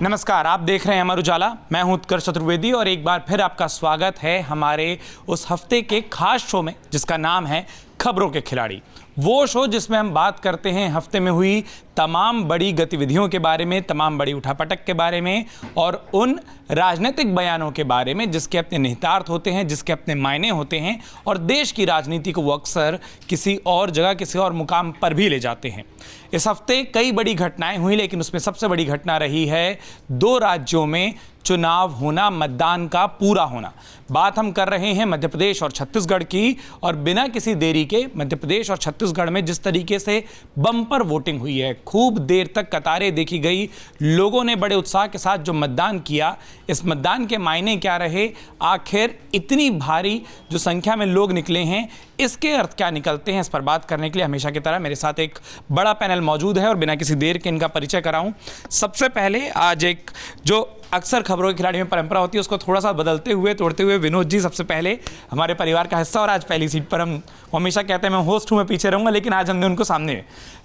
नमस्कार, आप देख रहे हैं अमर उजाला। मैं हूं उत्कर्ष चतुर्वेदी और एक बार फिर आपका स्वागत है हमारे उस हफ्ते के खास शो में जिसका नाम है खबरों के खिलाड़ी। वो शो जिसमें हम बात करते हैं हफ्ते में हुई तमाम बड़ी गतिविधियों के बारे में, तमाम बड़ी उठापटक के बारे में और उन राजनीतिक बयानों के बारे में जिसके अपने निहितार्थ होते हैं, जिसके अपने मायने होते हैं और देश की राजनीति को वो अक्सर किसी और जगह, किसी और मुकाम पर भी ले जाते हैं। इस हफ्ते कई बड़ी घटनाएं हुई, लेकिन उसमें सबसे बड़ी घटना रही है 2 राज्यों में चुनाव होना, मतदान का पूरा होना। बात हम कर रहे हैं मध्य प्रदेश और छत्तीसगढ़ की, और बिना किसी देरी के मध्य प्रदेश और छत्तीसगढ़ में जिस तरीके से बम्पर वोटिंग हुई है, खूब देर तक कतारें देखी गई, लोगों ने बड़े उत्साह के साथ जो मतदान किया, इस मतदान के मायने क्या रहे, आखिर इतनी भारी जो संख्या में लोग निकले हैं इसके अर्थ क्या निकलते हैं, इस पर बात करने के लिए हमेशा की तरह मेरे साथ एक बड़ा पैनल मौजूद है और बिना किसी देर के इनका परिचय कराऊं। सबसे पहले आज एक जो अक्सर खबरों के खिलाड़ी में परंपरा होती है उसको थोड़ा सा बदलते हुए, तोड़ते हुए विनोद जी सबसे पहले हमारे परिवार का हिस्सा, और आज पहली सीट पर हम हमेशा कहते हैं मैं होस्ट हूँ, मैं पीछे रहूँगा, लेकिन आज हमने उनको सामने।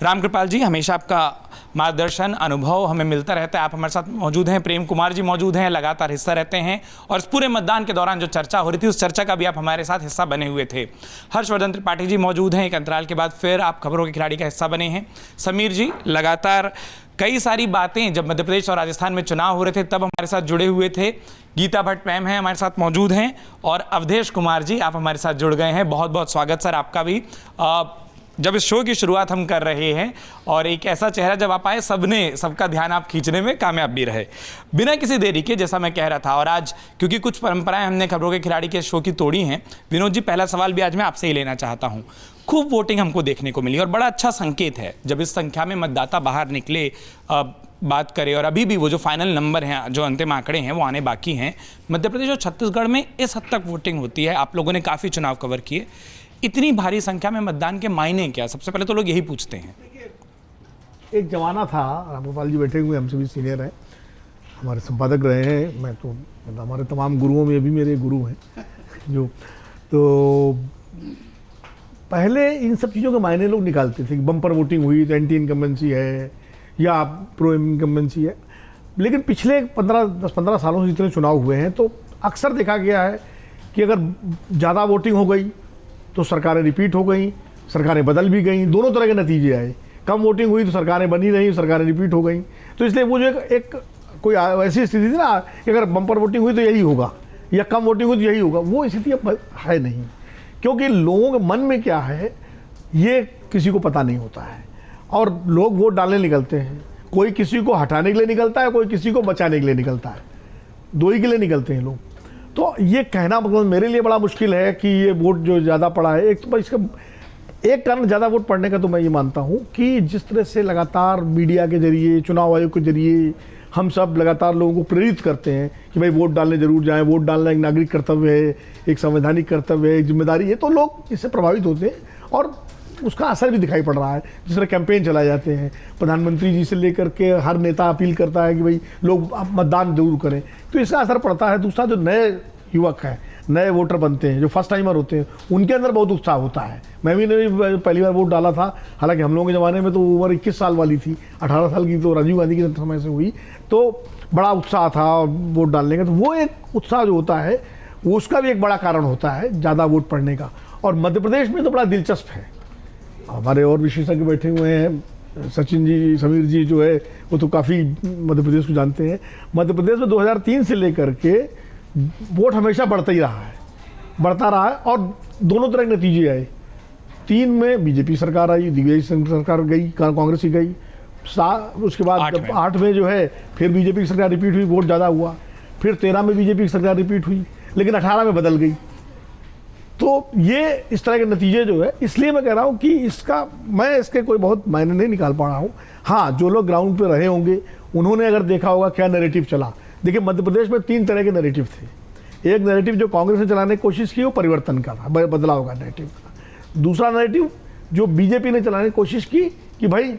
रामकृपाल जी, हमेशा आपका मार्गदर्शन, अनुभव हमें मिलता रहता है, आप हमारे साथ मौजूद हैं। प्रेम कुमार जी मौजूद हैं, लगातार हिस्सा रहते हैं, और इस पूरे मतदान के दौरान जो चर्चा हो रही थी उस चर्चा का भी आप हमारे साथ हिस्सा बने हुए थे। हर्षवर्धन त्रिपाठी जी मौजूद हैं, एक अंतराल के बाद फिर आप खबरों के खिलाड़ी का हिस्सा बने हैं। समीर जी लगातार कई सारी बातें जब मध्य प्रदेश और राजस्थान में चुनाव हो रहे थे तब हमारे साथ जुड़े हुए थे। गीता भट्ट मैम हैं हमारे साथ मौजूद हैं, और अवधेश कुमार जी आप हमारे साथ जुड़ गए हैं। बहुत बहुत स्वागत सर आपका भी। जब इस शो की शुरुआत हम कर रहे हैं और एक ऐसा चेहरा जब आप आए, सबका ध्यान आप खींचने में कामयाब भी रहे। बिना किसी देरी के, जैसा मैं कह रहा था, और आज क्योंकि कुछ परंपराएं हमने खबरों के खिलाड़ी के शो की तोड़ी हैं, विनोद जी पहला सवाल भी आज मैं आपसे ही लेना चाहता हूं। खूब वोटिंग हमको देखने को मिली और बड़ा अच्छा संकेत है जब इस संख्या में मतदाता बाहर निकले। बात करें, और अभी भी वो जो फाइनल नंबर हैं, जो अंतिम आंकड़े हैं, वो आने बाकी हैं। मध्य प्रदेश और छत्तीसगढ़ में इस हद तक वोटिंग होती है। आप लोगों ने काफ़ी चुनाव कवर किए, इतनी भारी संख्या में मतदान के मायने क्या? सबसे पहले तो लोग यही पूछते हैं। एक जमाना था, रामगोपाल जी बैठे हुए हमसे भी सीनियर हैं, हमारे संपादक रहे हैं, मैं तो हमारे तमाम गुरुओं में भी मेरे गुरु हैं जो, तो पहले इन सब चीज़ों के मायने लोग निकालते थे कि बम्पर वोटिंग हुई तो एंटी इनकम्बेंसी है या प्रो इनकम्बेंसी है। लेकिन पिछले 10-15 सालों से जितने चुनाव हुए हैं तो अक्सर देखा गया है कि अगर ज़्यादा वोटिंग हो गई तो सरकारें रिपीट हो गई, सरकारें बदल भी गई, दोनों तरह के नतीजे आए। कम वोटिंग हुई तो सरकारें बनी रही, सरकारें रिपीट हो गई। तो इसलिए वो जो एक कोई ऐसी स्थिति थी ना कि अगर बम्पर वोटिंग हुई तो यही होगा या कम वोटिंग हुई तो यही होगा, वो स्थिति अब है नहीं। क्योंकि लोगों के मन में क्या है ये किसी को पता नहीं होता है, और लोग वोट डालने निकलते हैं। कोई किसी को हटाने के लिए निकलता है, कोई किसी को बचाने के लिए निकलता है, दो ही के लिए निकलते हैं लोग। तो ये कहना मतलब मेरे लिए बड़ा मुश्किल है कि ये वोट जो ज़्यादा पड़ा है। एक तो इसका एक कारण ज़्यादा वोट पड़ने का तो मैं ये मानता हूँ कि जिस तरह से लगातार मीडिया के जरिए, चुनाव आयोग के जरिए हम सब लगातार लोगों को प्रेरित करते हैं कि भाई वोट डालने जरूर जाएं, वोट डालना एक नागरिक कर्तव्य है, एक संवैधानिक कर्तव्य है, एक जिम्मेदारी है, तो लोग इससे प्रभावित होते हैं और उसका असर भी दिखाई पड़ रहा है। जिस तरह कैंपेन चलाए जाते हैं, प्रधानमंत्री जी से लेकर के हर नेता अपील करता है कि भाई लोग मतदान जरूर करें, तो इसका असर पड़ता है। दूसरा, जो नए युवक हैं, नए वोटर बनते हैं, जो फर्स्ट टाइमर होते हैं, उनके अंदर बहुत उत्साह होता है। मैं भी पहली बार वोट डाला था, हालांकि हम लोगों के ज़माने में तो उम्र 21 साल वाली थी, 18 साल की तो राजीव गांधी के समय से हुई, तो बड़ा उत्साह था वोट डालने का। तो वो एक उत्साह जो होता है वो उसका भी एक बड़ा कारण होता है ज़्यादा वोट पड़ने का। और मध्य प्रदेश में तो बड़ा दिलचस्प है, हमारे और विशेषज्ञ बैठे हुए हैं, सचिन जी, समीर जी जो है वो तो काफ़ी मध्य प्रदेश को जानते हैं। मध्य प्रदेश में 2003 से लेकर के वोट हमेशा बढ़ता ही रहा है, बढ़ता रहा है, और दोनों तरह के नतीजे आए। 3 में बीजेपी सरकार आई, दिग्विजय सरकार गई, कांग्रेस ही गई। उसके बाद 8 में जो है फिर बीजेपी की सरकार रिपीट हुई, वोट ज़्यादा हुआ। फिर 13 में बीजेपी की सरकार रिपीट हुई, लेकिन 18 में बदल गई। तो ये इस तरह के नतीजे जो है, इसलिए मैं कह रहा हूँ कि मैं इसके कोई बहुत मायने नहीं निकाल पा रहा हूँ। हाँ, जो लोग ग्राउंड पे रहे होंगे उन्होंने अगर देखा होगा क्या नैरेटिव चला। देखिए, मध्य प्रदेश में 3 तरह के नैरेटिव थे। एक नैरेटिव जो कांग्रेस ने चलाने की कोशिश की वो परिवर्तन का था, बदलाव का नैरेटिव था। दूसरा नैरेटिव जो बीजेपी ने चलाने की कोशिश की कि भाई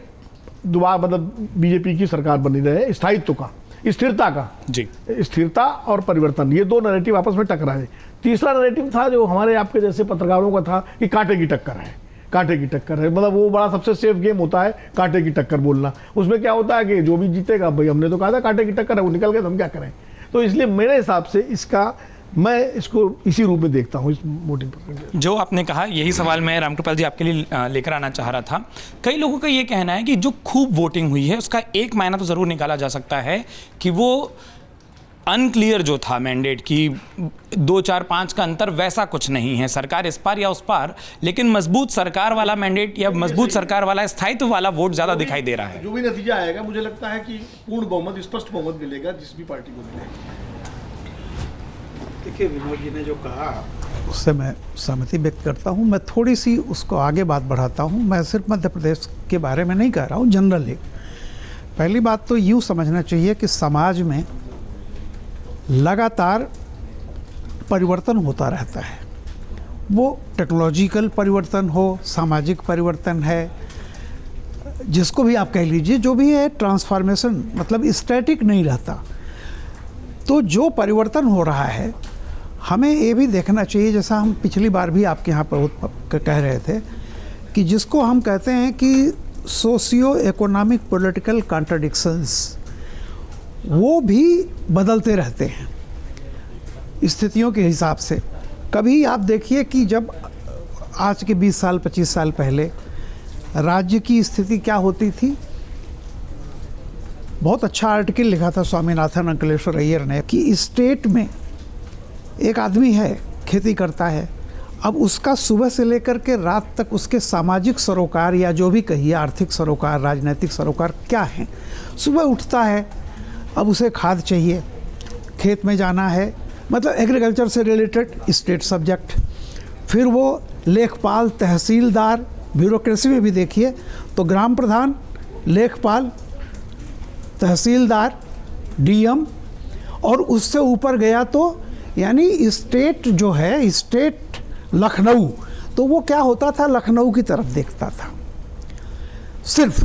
दोबारा मतलब बीजेपी की सरकार बनी रहे, स्थायित्व का, स्थिरता का जी, स्थिरता और परिवर्तन, ये 2 नैरेटिव आपस में टकराए। तीसरा नैरेटिव था जो हमारे आपके जैसे पत्रकारों का था कि कांटे की टक्कर है, कांटे की टक्कर है, मतलब वो बड़ा सबसे सेफ गेम होता है कांटे की टक्कर बोलना। उसमें क्या होता है कि जो भी जीतेगा, भाई हमने तो कहा था कांटे की टक्कर है, वो निकल गया तो हम क्या करें। तो इसलिए मेरे हिसाब से इसका मैं इसको इसी रूप में देखता हूँ, इस वोटिंग परसेंटेज। जो आपने कहा, यही सवाल मैं रामकृपाल जी आपके लिए लेकर आना चाह रहा था। कई लोगों का ये कहना है कि जो खूब वोटिंग हुई है उसका एक मायना तो ज़रूर निकाला जा सकता है कि वो अनक्लियर जो था मैंडेट की 2, 4, 5 का अंतर, वैसा कुछ नहीं है, सरकार इस पार या उस पार, लेकिन मजबूत सरकार वाला मैंडेट या मजबूत सरकार वाला स्थायित्व वाला वोट ज़्यादा दिखाई दे रहा है। जो भी नतीजा आएगा मुझे लगता है कि पूर्ण बहुमत, स्पष्ट बहुमत मिलेगा जिस भी पार्टी को मिलेगा। देखिए, विनोद जी ने जो कहा उससे मैं सहमति व्यक्त करता हूँ। मैं थोड़ी सी उसको आगे बात बढ़ाता हूँ। मैं सिर्फ मध्य प्रदेश के बारे में नहीं कह रहा हूँ, जनरल ही। पहली बात तो यूँ समझना चाहिए कि समाज में लगातार परिवर्तन होता रहता है। वो टेक्नोलॉजिकल परिवर्तन हो, सामाजिक परिवर्तन है, जिसको भी आप कह लीजिए, जो भी है ट्रांसफॉर्मेशन, मतलब स्टैटिक नहीं रहता। तो जो परिवर्तन हो रहा है हमें ये भी देखना चाहिए, जैसा हम पिछली बार भी आपके यहाँ पर कह रहे थे, कि जिसको हम कहते हैं कि सोशियो इकोनॉमिक पॉलिटिकल कॉन्ट्रडिक्शंस, वो भी बदलते रहते हैं स्थितियों के हिसाब से। कभी आप देखिए कि जब आज के 20 साल 25 साल पहले राज्य की स्थिति क्या होती थी। बहुत अच्छा आर्टिकल लिखा था स्वामीनाथन अंकलेश्वर अय्यर ने कि स्टेट में एक आदमी है, खेती करता है, अब उसका सुबह से लेकर के रात तक उसके सामाजिक सरोकार या जो भी कहिए, आर्थिक सरोकार, राजनीतिक सरोकार क्या हैं। सुबह उठता है, अब उसे खाद चाहिए, खेत में जाना है, मतलब एग्रीकल्चर से रिलेटेड स्टेट सब्जेक्ट। फिर वो लेखपाल, तहसीलदार, ब्यूरोक्रेसी में भी देखिए तो ग्राम प्रधान, लेखपाल, तहसीलदार, डीएम, और उससे ऊपर गया तो यानी स्टेट जो है, स्टेट लखनऊ, तो वो क्या होता था, लखनऊ की तरफ देखता था सिर्फ।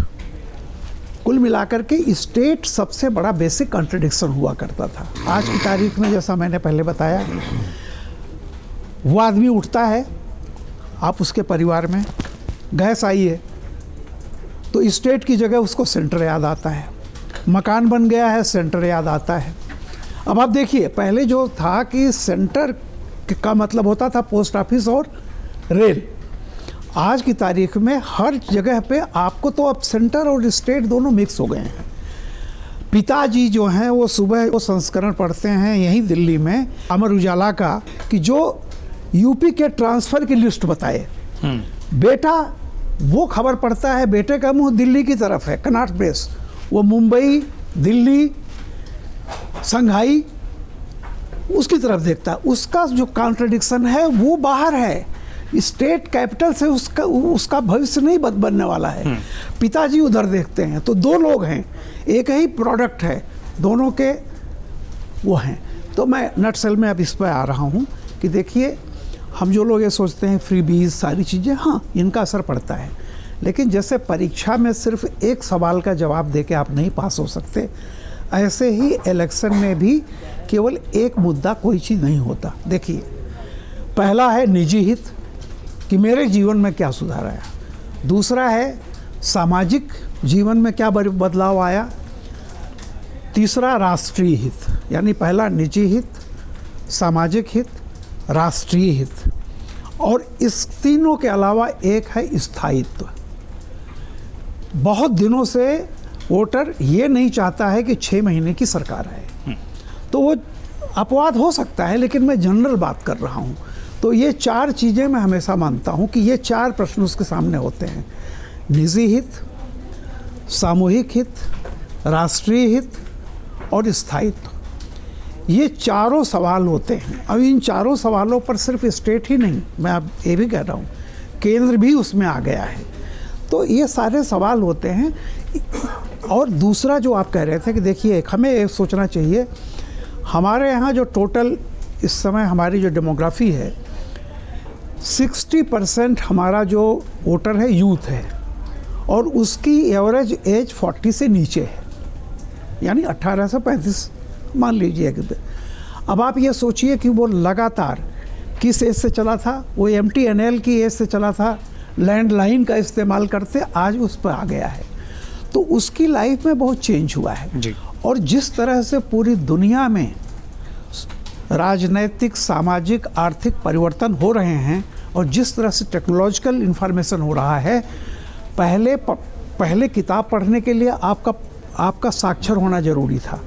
कुल मिलाकर के स्टेट सबसे बड़ा बेसिक कॉन्ट्रडिक्शन हुआ करता था। आज की तारीख में जैसा मैंने पहले बताया, वो आदमी उठता है, आप उसके परिवार में गैस आई है तो स्टेट की जगह उसको सेंटर याद आता है, मकान बन गया है सेंटर याद आता है। अब आप देखिए, पहले जो था कि सेंटर का मतलब होता था पोस्ट ऑफिस और रेल। आज की तारीख में हर जगह पे आपको तो अब सेंटर और स्टेट दोनों मिक्स हो गए हैं। पिताजी जो हैं वो सुबह वो संस्करण पढ़ते हैं यहीं दिल्ली में अमर उजाला का, कि जो यूपी के ट्रांसफ़र की लिस्ट बताए। बेटा वो खबर पढ़ता है, बेटे का मुंह दिल्ली की तरफ है, कनॉट प्लेस, वो मुंबई, दिल्ली, संघाई उसकी तरफ देखता है। उसका जो कॉन्ट्रडिक्शन है वो बाहर है, स्टेट कैपिटल से उसका भविष्य नहीं बनने वाला है। पिताजी उधर देखते हैं, तो दो लोग हैं, एक ही प्रोडक्ट है, दोनों के वो हैं। तो मैं नटसेल में अब इस पर आ रहा हूँ कि देखिए, हम जो लोग ये सोचते हैं फ्री बीज सारी चीज़ें, हाँ इनका असर पड़ता है, लेकिन जैसे परीक्षा में सिर्फ एक सवाल का जवाब दे के आप नहीं पास हो सकते, ऐसे ही इलेक्शन में भी केवल एक मुद्दा कोई चीज़ नहीं होता। देखिए, पहला है निजी हित कि मेरे जीवन में क्या सुधार आया, दूसरा है सामाजिक जीवन में क्या बदलाव आया, तीसरा राष्ट्रीय हित, यानी पहला निजी हित, सामाजिक हित, राष्ट्रीय हित, और इस तीनों के अलावा एक है स्थायित्व। बहुत दिनों से वोटर ये नहीं चाहता है कि 6 महीने की सरकार आए, तो वो अपवाद हो सकता है, लेकिन मैं जनरल बात कर रहा हूँ। तो ये 4 चीज़ें मैं हमेशा मानता हूँ कि ये 4 प्रश्न उसके सामने होते हैं, निजी हित, सामूहिक हित, राष्ट्रीय हित और स्थायित्व। ये चारों सवाल होते हैं। अब इन चारों सवालों पर सिर्फ स्टेट ही नहीं, मैं अब ये भी कह रहा हूँ केंद्र भी उसमें आ गया है। तो ये सारे सवाल होते हैं। और दूसरा जो आप कह रहे थे कि देखिए, हमें ये सोचना चाहिए, हमारे यहाँ जो टोटल इस समय हमारी जो डेमोग्राफी है, 60% हमारा जो वोटर है यूथ है, और उसकी एवरेज एज 40 से नीचे है, यानी 18 से 35 मान लीजिए। अब आप ये सोचिए कि वो लगातार किस एज से चला था, वो MTNL की एज से चला था लैंडलाइन का इस्तेमाल करते, आज उस पर आ गया है। तो उसकी लाइफ में बहुत चेंज हुआ है जी। और जिस तरह से पूरी दुनिया में राजनैतिक, सामाजिक, आर्थिक परिवर्तन हो रहे हैं और जिस तरह से टेक्नोलॉजिकल इंफॉर्मेशन हो रहा है, पहले किताब पढ़ने के लिए आपका साक्षर होना ज़रूरी था।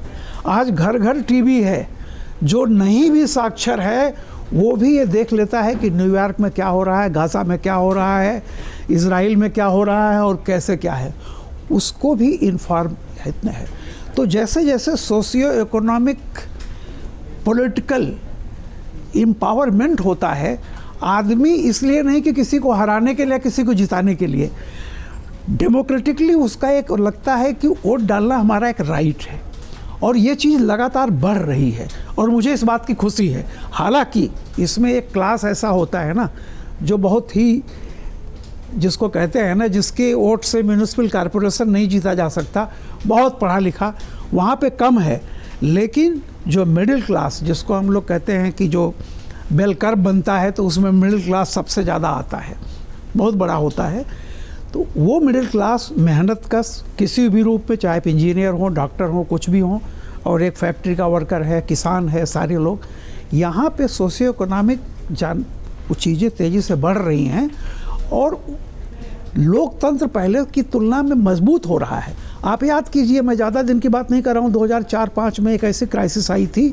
आज घर घर टीवी है, जो नहीं भी साक्षर है वो भी ये देख लेता है कि न्यूयॉर्क में क्या हो रहा है, गाज़ा में क्या हो रहा है, इज़राइल में क्या हो रहा है और कैसे क्या है, उसको भी इन्फॉर्म इतने है। तो जैसे जैसे सोशियो इकोनॉमिक पॉलिटिकल एम्पावरमेंट होता है, आदमी इसलिए नहीं कि किसी को हराने के लिए, किसी को जिताने के लिए, डेमोक्रेटिकली उसका एक लगता है कि वोट डालना हमारा एक राइट है और ये चीज़ लगातार बढ़ रही है और मुझे इस बात की खुशी है। हालांकि इसमें एक क्लास ऐसा होता है ना जो बहुत ही, जिसको कहते हैं ना, जिसके वोट से म्यूनिसिपल कॉरपोरेशन नहीं जीता जा सकता, बहुत पढ़ा लिखा वहाँ पे कम है, लेकिन जो मिडिल क्लास, जिसको हम लोग कहते हैं कि जो बेल कर्व बनता है, तो उसमें मिडिल क्लास सबसे ज़्यादा आता है, बहुत बड़ा होता है। तो वो मिडिल क्लास मेहनत कश किसी भी रूप में, चाहे इंजीनियर हो, डॉक्टर हो, कुछ भी हो, और एक फैक्ट्री का वर्कर है, किसान है, सारे लोग यहाँ पे सोशियो इकोनॉमिक चीज़ें तेज़ी से बढ़ रही हैं और लोकतंत्र पहले की तुलना में मजबूत हो रहा है। आप याद कीजिए, मैं ज़्यादा दिन की बात नहीं कर रहा हूँ, 2004-05 में एक ऐसी क्राइसिस आई थी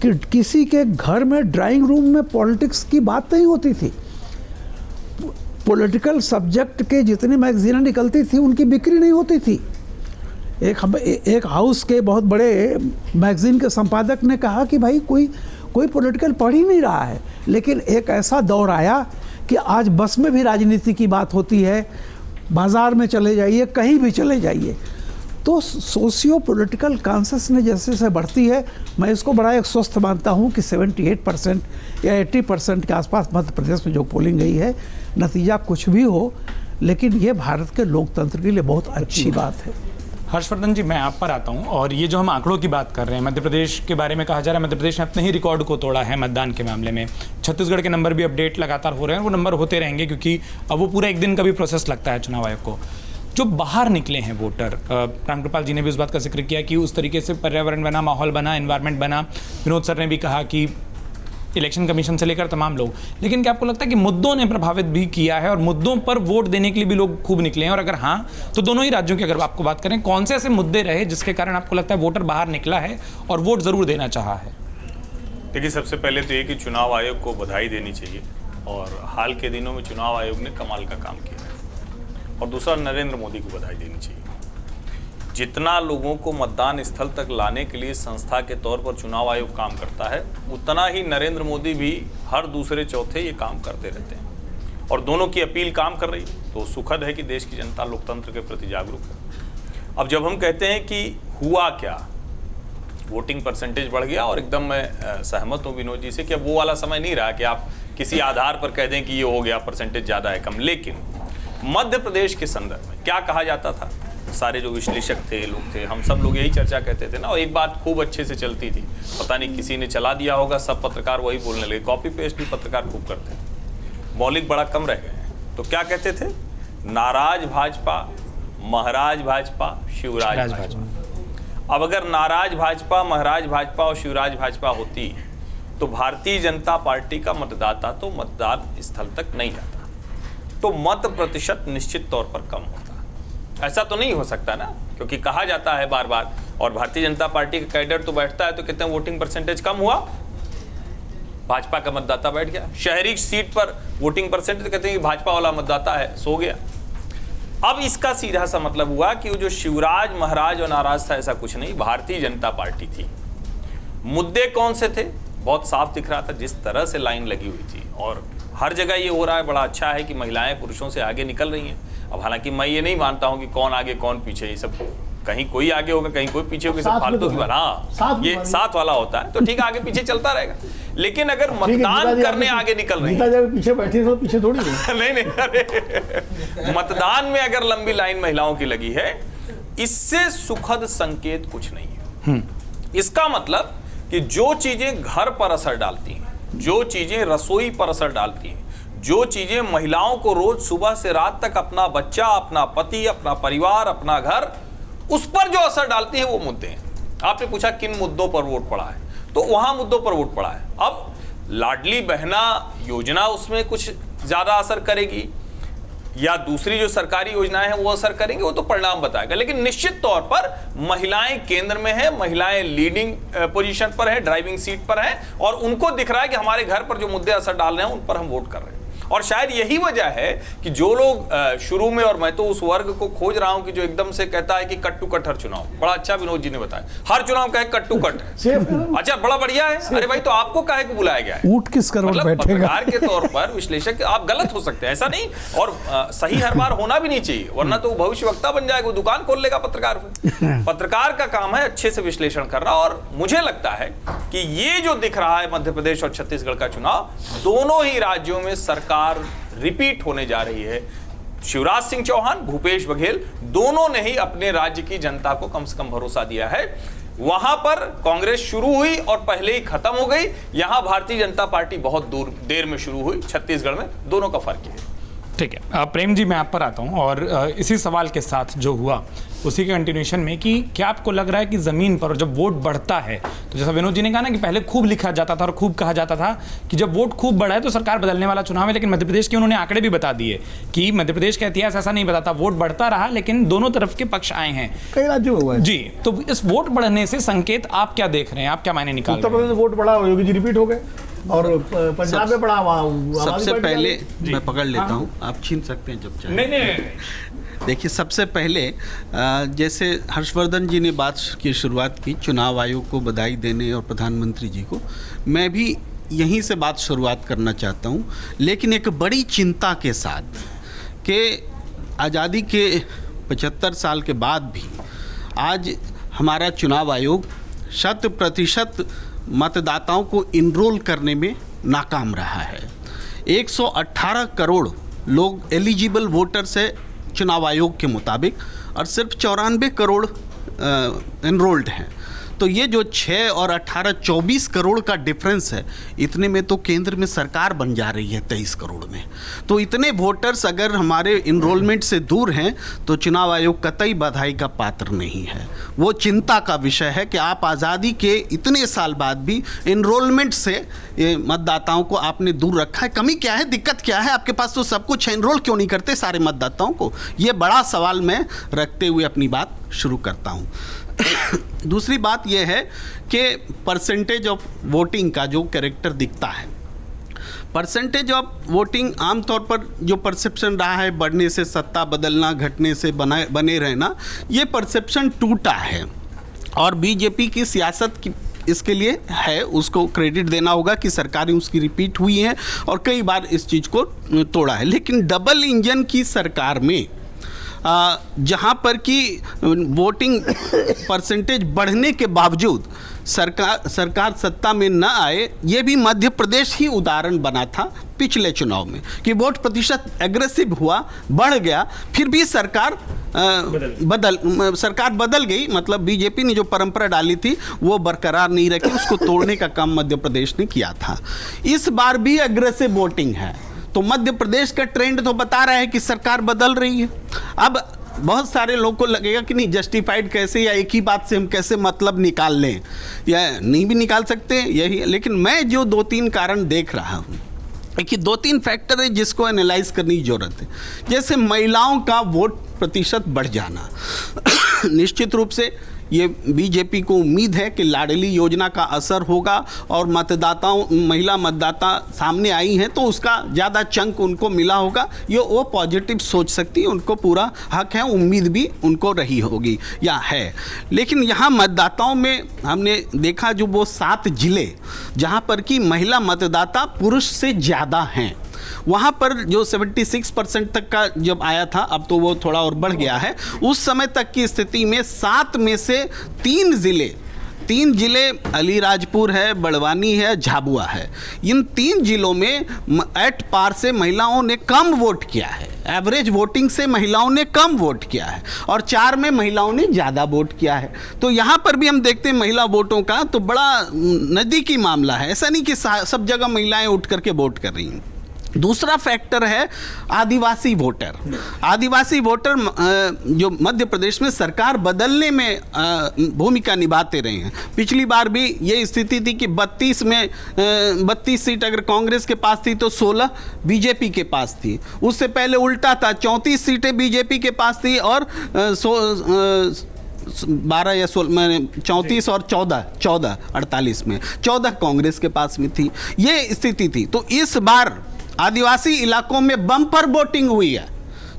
कि किसी के घर में ड्राइंग रूम में पॉलिटिक्स की बात नहीं होती थी। पॉलिटिकल सब्जेक्ट के जितनी मैगजीनें निकलती थी उनकी बिक्री नहीं होती थी। एक हाउस के बहुत बड़े मैगजीन के संपादक ने कहा कि भाई कोई पॉलिटिकल पढ़ ही नहीं रहा है, लेकिन एक ऐसा दौर आया कि आज बस में भी राजनीति की बात होती है, बाज़ार में चले जाइए, कहीं भी चले जाइए। तो सोशियो पॉलिटिकल कॉन्शसनेस जैसे जैसे बढ़ती है, मैं इसको बड़ा एक स्वस्थ मानता हूँ कि 78% या 80% के आसपास मध्य प्रदेश में जो पोलिंग गई है, नतीजा कुछ भी हो, लेकिन ये भारत के लोकतंत्र के लिए बहुत अच्छी बात है। हर्षवर्धन जी, मैं आप पर आता हूं, और ये जो हम आंकड़ों की बात कर रहे हैं, मध्य प्रदेश के बारे में कहा जा रहा है, मध्य प्रदेश ने अपने ही रिकॉर्ड को तोड़ा है मतदान के मामले में। छत्तीसगढ़ के नंबर भी अपडेट लगातार हो रहे हैं, वो नंबर होते रहेंगे क्योंकि अब वो पूरा एक दिन का भी प्रोसेस लगता है चुनाव आयोग को। जो बाहर निकले हैं वोटर, रामकृपाल जी ने भी उस बात का जिक्र किया कि उस तरीके से पर्यावरण बना, माहौल बना, एनवायरनमेंट बना। विनोद सर ने भी कहा कि इलेक्शन कमीशन से लेकर तमाम लोग, लेकिन क्या आपको लगता है कि मुद्दों ने प्रभावित भी किया है और मुद्दों पर वोट देने के लिए भी लोग खूब निकले हैं? और अगर हाँ, तो दोनों ही राज्यों की अगर आपको बात करें, कौन से ऐसे मुद्दे रहे जिसके कारण आपको लगता है वोटर बाहर निकला है और वोट जरूर देना चाहा है? देखिए, सबसे पहले तो ये कि चुनाव आयोग को बधाई देनी चाहिए और हाल के दिनों में चुनाव आयोग ने कमाल का काम किया है। और दूसरा, नरेंद्र मोदी को बधाई देनी चाहिए। जितना लोगों को मतदान स्थल तक लाने के लिए संस्था के तौर पर चुनाव आयोग काम करता है, उतना ही नरेंद्र मोदी भी हर दूसरे चौथे ये काम करते रहते हैं और दोनों की अपील काम कर रही है। तो सुखद है कि देश की जनता लोकतंत्र के प्रति जागरूक है। अब जब हम कहते हैं कि हुआ क्या, वोटिंग परसेंटेज बढ़ गया, और एकदम मैं सहमत हूँ विनोद जी से कि अब वो वाला समय नहीं रहा कि आप किसी आधार पर कह दें कि ये हो गया, परसेंटेज ज़्यादा है कम। लेकिन मध्य प्रदेश के संदर्भ में क्या कहा जाता था, सारे जो विश्लेषक थे, लोग थे, हम सब लोग यही चर्चा कहते थे ना, और एक बात खूब अच्छे से चलती थी, पता नहीं किसी ने चला दिया होगा, सब पत्रकार वही बोलने लगे, कॉपी पेस्ट भी पत्रकार खूब करते हैं, मौलिक बड़ा कम रह गए हैं। तो क्या कहते थे, नाराज भाजपा, महाराज भाजपा, शिवराज भाजपा। अब अगर नाराज भाजपा, महाराज भाजपा और शिवराज भाजपा होती तो भारतीय जनता पार्टी का मतदाता तो मतदान स्थल तक नहीं जाता, तो मत प्रतिशत निश्चित तौर पर कम होता। ऐसा तो नहीं हो सकता ना, क्योंकि कहा जाता है बार बार, और भारतीय जनता पार्टी का कैडर तो बैठता है तो कहते हैं वोटिंग परसेंटेज कम हुआ, भाजपा का मतदाता बैठ गया। शहरी सीट पर वोटिंग परसेंटेज कहते हैं कि भाजपा वाला मतदाता है, सो गया। अब इसका सीधा सा मतलब हुआ कि वो जो शिवराज, महाराज और नाराज था, ऐसा कुछ नहीं, भारतीय जनता पार्टी थी। मुद्दे कौन से थे, बहुत साफ दिख रहा था, जिस तरह से लाइन लगी हुई थी। और हर जगह ये हो रहा है, बड़ा अच्छा है कि महिलाएं पुरुषों से आगे निकल रही हैं। अब हालांकि मैं ये नहीं मानता हूं कि कौन आगे कौन पीछे, ये सब कहीं कोई आगे होगा, कहीं कोई पीछे होगा, सब फालतू की बात। हाँ, ये साथ वाला होता है तो ठीक है, आगे पीछे चलता रहेगा। लेकिन अगर मतदान करने आगे निकल रहे हैं, पीछे बैठे तो पीछे थोड़ी नहीं, अरे मतदान में अगर लंबी लाइन महिलाओं की लगी है, इससे सुखद संकेत कुछ नहीं है। इसका मतलब कि जो चीजें घर पर असर डालती हैं, जो चीजें रसोई पर असर डालती हैं, जो चीजें महिलाओं को रोज सुबह से रात तक अपना बच्चा, अपना पति, अपना परिवार, अपना घर, उस पर जो असर डालती है वो मुद्दे हैं। आपने पूछा किन मुद्दों पर वोट पड़ा है, तो वहां मुद्दों पर वोट पड़ा है। अब लाडली बहना योजना उसमें कुछ ज्यादा असर करेगी या दूसरी जो सरकारी योजनाएं हैं वो असर करेंगे, वो तो परिणाम बताएगा। लेकिन निश्चित तौर पर महिलाएं केंद्र में हैं, महिलाएं लीडिंग पोजीशन पर हैं, ड्राइविंग सीट पर हैं, और उनको दिख रहा है कि हमारे घर पर जो मुद्दे असर डाल रहे हैं उन पर हम वोट कर रहे हैं। और शायद यही वजह है कि जो लोग शुरू में, और मैं तो उस वर्ग को खोज रहा हूं कि जो एकदम से कहता है कि कट टू कट हर चुनाव, बड़ा अच्छा विनोद जी ने बताया, हर चुनाव कहे कट टू कट है, अच्छा बड़ा बढ़िया है। अरे भाई, तो आपको काहे को बुलाया गया है? ऊंट किस करोड़ मतलब बैठेगा? पत्रकार के तौर पर विश्लेषक आप गलत हो सकते हैं, ऐसा नहीं, और सही हर बार होना भी नहीं चाहिए, वरना तो भविष्यवक्ता बन जाएगा, दुकान खोल लेगा पत्रकार। पत्रकार का काम है अच्छे से विश्लेषण करना, और मुझे लगता है कि ये जो दिख रहा है मध्य प्रदेश और छत्तीसगढ़ का चुनाव, दोनों ही राज्यों में सरकार रिपीट होने जा रही है। शिवराज सिंह चौहान, भूपेश बघेल दोनों ने ही अपने राज्य की जनता को कम से कम भरोसा दिया है। वहां पर कांग्रेस शुरू हुई और पहले ही खत्म हो गई, यहां भारतीय जनता पार्टी बहुत देर में शुरू हुई। छत्तीसगढ़ में दोनों का फर्क है। ठीक है, प्रेम जी मैं आप पर आता हूं, और इसी सवाल के साथ जो हुआ उसी के कंटिन्यूएशन में कि क्या आपको लग रहा है कि ज़मीन पर जब वोट बढ़ता है, तो जैसा विनोद जी ने कहा ना कि पहले खूब लिखा जाता था और खूब कहा जाता था कि जब वोट खूब बढ़ा है तो सरकार बदलने वाला चुनाव है, लेकिन मध्य प्रदेश के उन्होंने आंकड़े भी बता दिए कि मध्य प्रदेश का इतिहास ऐसा नहीं बताता, वोट बढ़ता रहा लेकिन दोनों तरफ के पक्ष आए हैं, कई राज्यों में हुआ है जी। तो इस वोट बढ़ने से संकेत आप क्या देख रहे हैं, आप क्या मायने निकाल उत्तर रहे हैं? प्रदेश में वोट बढ़ा, योगी जी रिपीट हो गए, और पंजाब में बढ़ा, वहाँ सबसे पहले मैं पकड़ लेता हूँ, आप छीन सकते हैं जब चाहे। नहीं, देखिए, सबसे पहले जैसे हर्षवर्धन जी ने बात की शुरुआत की चुनाव आयोग को बधाई देने और प्रधानमंत्री जी को, मैं भी यहीं से बात शुरुआत करना चाहता हूँ, लेकिन एक बड़ी चिंता के साथ कि आज़ादी के 75 साल के बाद भी आज हमारा चुनाव आयोग 100% मतदाताओं को इनरोल करने में नाकाम रहा है। 118 करोड़ लोग एलिजिबल वोटर्स है चुनाव आयोग के मुताबिक, और सिर्फ 94 करोड़ एनरोल्ड हैं। तो ये जो 6 और 18 24 करोड़ का डिफरेंस है, इतने में तो केंद्र में सरकार बन जा रही है 23 करोड़ में। तो इतने वोटर्स अगर हमारे इनरोलमेंट से दूर हैं तो चुनाव आयोग कतई बधाई का पात्र नहीं है। वो चिंता का विषय है कि आप आज़ादी के इतने साल बाद भी इनरोलमेंट से मतदाताओं को आपने दूर रखा है। कमी क्या है, दिक्कत क्या है? आपके पास तो सब कुछ है, इनरोल क्यों नहीं करते सारे मतदाताओं को? ये बड़ा सवाल मैं रखते हुए अपनी बात शुरू करता हूँ। दूसरी बात यह है कि परसेंटेज ऑफ वोटिंग का जो कैरेक्टर दिखता है, परसेंटेज ऑफ वोटिंग आमतौर पर जो परसेप्शन रहा है बढ़ने से सत्ता बदलना, घटने से बने रहना, ये परसेप्शन टूटा है। और बीजेपी की सियासत की इसके लिए है, उसको क्रेडिट देना होगा कि सरकारें उसकी रिपीट हुई हैं और कई बार इस चीज़ को तोड़ा है। लेकिन डबल इंजन की सरकार में जहाँ पर कि वोटिंग परसेंटेज बढ़ने के बावजूद सरकार सत्ता में न आए, ये भी मध्य प्रदेश ही उदाहरण बना था पिछले चुनाव में कि वोट प्रतिशत एग्रेसिव हुआ, बढ़ गया, फिर भी सरकार बदल गई। मतलब बीजेपी ने जो परंपरा डाली थी वो बरकरार नहीं रखी, उसको तोड़ने का काम मध्य प्रदेश ने किया था। इस बार भी एग्रेसिव वोटिंग है, तो मध्य प्रदेश का ट्रेंड तो बता रहा है कि सरकार बदल रही है। अब बहुत सारे लोगों को लगेगा कि नहीं, जस्टिफाइड कैसे, या एक ही बात से हम कैसे मतलब निकाल लें, या नहीं भी निकाल सकते यही। लेकिन मैं जो 2-3 कारण देख रहा हूँ कि 2-3 फैक्टर है जिसको एनालाइज करने की ज़रूरत है। जैसे महिलाओं का वोट प्रतिशत बढ़ जाना, निश्चित रूप से ये बीजेपी को उम्मीद है कि लाडली योजना का असर होगा और महिला मतदाता सामने आई हैं तो उसका ज़्यादा चंक उनको मिला होगा, ये वो पॉजिटिव सोच सकती है, उनको पूरा हक है, उम्मीद भी उनको रही होगी या है। लेकिन यहाँ मतदाताओं में हमने देखा जो वो 7 जिले जहाँ पर कि महिला मतदाता पुरुष से ज़्यादा हैं, वहाँ पर जो 76% तक का जब आया था, अब तो वो थोड़ा और बढ़ गया है, उस समय तक की स्थिति में 7 में से 3 जिले अलीराजपुर है, बड़वानी है, झाबुआ है। इन 3 जिलों में एट पार से महिलाओं ने कम वोट किया है, एवरेज वोटिंग से महिलाओं ने कम वोट किया है, और 4 में महिलाओं ने ज़्यादा वोट किया है। तो यहाँ पर भी हम देखते हैं महिला वोटों का तो बड़ा नज़दीकी मामला है, ऐसा नहीं कि सब जगह महिलाएं उठ करके वोट कर रही हैं। दूसरा फैक्टर है आदिवासी वोटर। आदिवासी वोटर जो मध्य प्रदेश में सरकार बदलने में भूमिका निभाते रहे हैं। पिछली बार भी ये स्थिति थी कि 32 सीट अगर कांग्रेस के पास थी तो 16 बीजेपी के पास थी। उससे पहले उल्टा था, 34 सीटें बीजेपी के पास थी और 12 या 16 मैंने 34 और 14 48 में 14 कांग्रेस के पास में थी। ये स्थिति थी। तो इस बार आदिवासी इलाकों में बम्पर वोटिंग हुई है,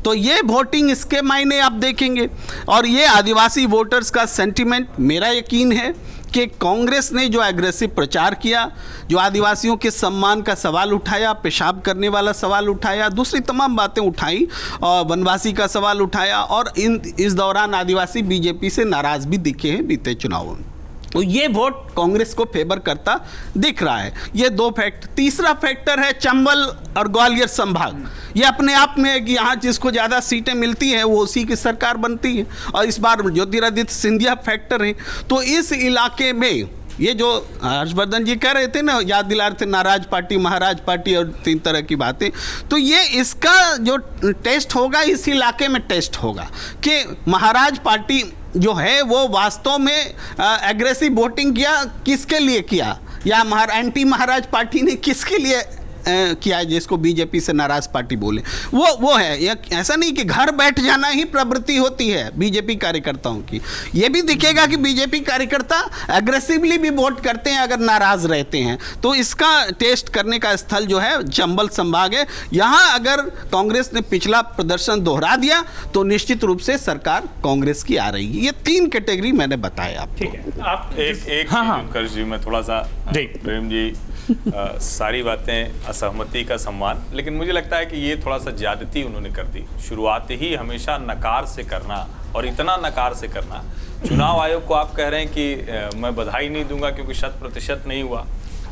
तो ये वोटिंग इसके मायने आप देखेंगे। और ये आदिवासी वोटर्स का सेंटिमेंट, मेरा यकीन है कि कांग्रेस ने जो एग्रेसिव प्रचार किया, जो आदिवासियों के सम्मान का सवाल उठाया, पेशाब करने वाला सवाल उठाया, दूसरी तमाम बातें उठाई और वनवासी का सवाल उठाया, और इस दौरान आदिवासी बीजेपी से नाराज भी दिखे हैं बीते चुनावों में। तो ये वोट कांग्रेस को फेवर करता दिख रहा है। ये 2 फैक्टर। तीसरा फैक्टर है चंबल और ग्वालियर संभाग। ये अपने आप में कि यहाँ जिसको ज़्यादा सीटें मिलती हैं वो उसी की सरकार बनती है, और इस बार ज्योतिरादित्य सिंधिया फैक्टर हैं। तो इस इलाके में ये जो हर्षवर्धन जी कह रहे थे ना, याद दिला रहे थे नाराज पार्टी, महाराज पार्टी और 3 तरह की बातें, तो ये इसका जो टेस्ट होगा इस इलाके में टेस्ट होगा कि महाराज पार्टी जो है वो वास्तव में एग्रेसिव वोटिंग किया, किसके लिए किया, या एंटी महाराज पार्टी ने किसके लिए किया है, जिसको बीजेपी से नाराज पार्टी बोले, वो है। ऐसा नहीं कि घर बैठ जाना ही प्रवृत्ति होती है बीजेपी कार्यकर्ताओं की। ये भी दिखेगा कि बीजेपी कार्यकर्ता एग्रेसिवली भी वोट करते हैं अगर नाराज रहते हैं। तो इसका टेस्ट करने का स्थल जो है चंबल संभाग है। यहाँ अगर कांग्रेस ने पिछला प्रदर्शन दोहरा दिया तो निश्चित रूप से सरकार कांग्रेस की आ रही है। ये 3 कैटेगरी मैंने बताया आपको। ठीक है, आप एक हाँ। उत्कर्ष जी, मैं थोड़ा सा जी। प्रेम जी सारी बातें असहमति का सम्मान, लेकिन मुझे लगता है कि ये थोड़ा सा ज्यादती उन्होंने कर दी। शुरुआत ही हमेशा नकार से करना, और इतना नकार से करना। चुनाव आयोग को आप कह रहे हैं कि मैं बधाई नहीं दूंगा क्योंकि 100% नहीं हुआ।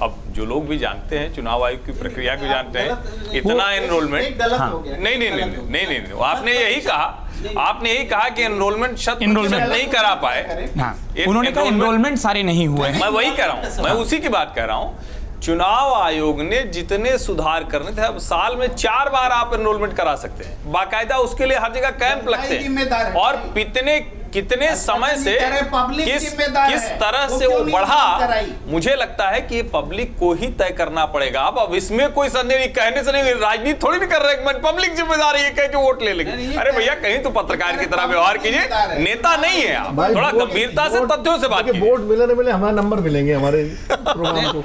अब जो लोग भी जानते हैं चुनाव आयोग की प्रक्रिया को जानते हैं, इतना एनरोलमेंट नहीं, आपने यही कहा कि एनरोलमेंट 100% नहीं करा पाए। हाँ, उन्होंने कहा एनरोलमेंट सारे नहीं हुए हैं। मैं वही कह रहा हूँ, मैं उसी की बात कह रहा हूँ। चुनाव आयोग ने जितने सुधार करने थे, अब साल में 4 बार आप एनरोलमेंट करा सकते हैं, बाकायदा उसके लिए हर जगह कैंप लगते हैं, और कितने समय से किस तरह से वो बढ़ा, मुझे लगता है कि ये पब्लिक को ही तय करना पड़ेगा। अब इसमें कोई संदेह नहीं, कहने से नहीं, राजनीति थोड़ी नहीं कर रहे, पब्लिक जिम्मेदारी है कह के वोट ले लेंगे। अरे भैया, कहीं तो पत्रकार की तरह व्यवहार कीजिए, नेता नहीं है आप, थोड़ा गंभीरता से तथ्यों से बात कीजिए। वोट मिले न मिले, हमारा नंबर मिलेंगे हमारे प्रोग्राम को।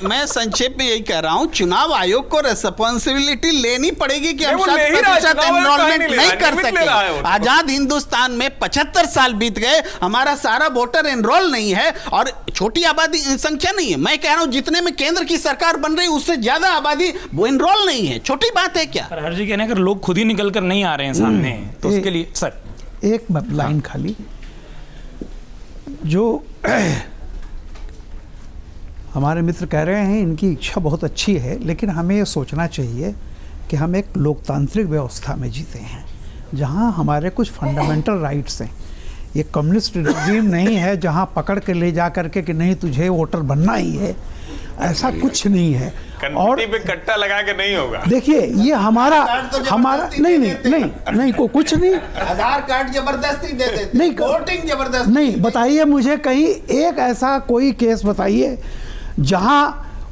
मैं संक्षेप में यही कह रहा हूं, चुनाव आयोग को रिस्पांसिबिलिटी लेनी पड़ेगी कि हम वो ले ही रहा है, 100% एनरोलमेंट नहीं नहीं कर ले रहा है वो। सके। आजाद हिंदुस्तान में 75 साल बीत गए, हमारा सारा वोटर एनरोल नहीं है, और छोटी आबादी संख्या नहीं है। मैं कह रहा हूं जितने में केंद्र की सरकार बन रही उससे ज्यादा आबादी वो एनरोल नहीं है। छोटी बात है क्या? पर हर जी कहने अगर लोग खुद ही निकल कर नहीं आ रहे हैं सामने, तो उसके लिए सर एक लाइन खाली, जो हमारे मित्र कह रहे हैं इनकी इच्छा बहुत अच्छी है, लेकिन हमें ये सोचना चाहिए कि हम एक लोकतांत्रिक व्यवस्था में जीते हैं जहां हमारे कुछ फंडामेंटल राइट्स हैं। ये कम्युनिस्ट रिजीम नहीं है जहां पकड़ के ले जा करके कि नहीं तुझे वोटर बनना ही है, ऐसा कुछ नहीं है। और पे कट्टा लगा के नहीं होगा। देखिए ये हमारा नहीं कुछ नहीं, आधार कार्ड जबरदस्ती दे देते, नहीं वोटिंग जबरदस्ती नहीं। बताइए मुझे कहीं एक ऐसा कोई केस बताइए जहां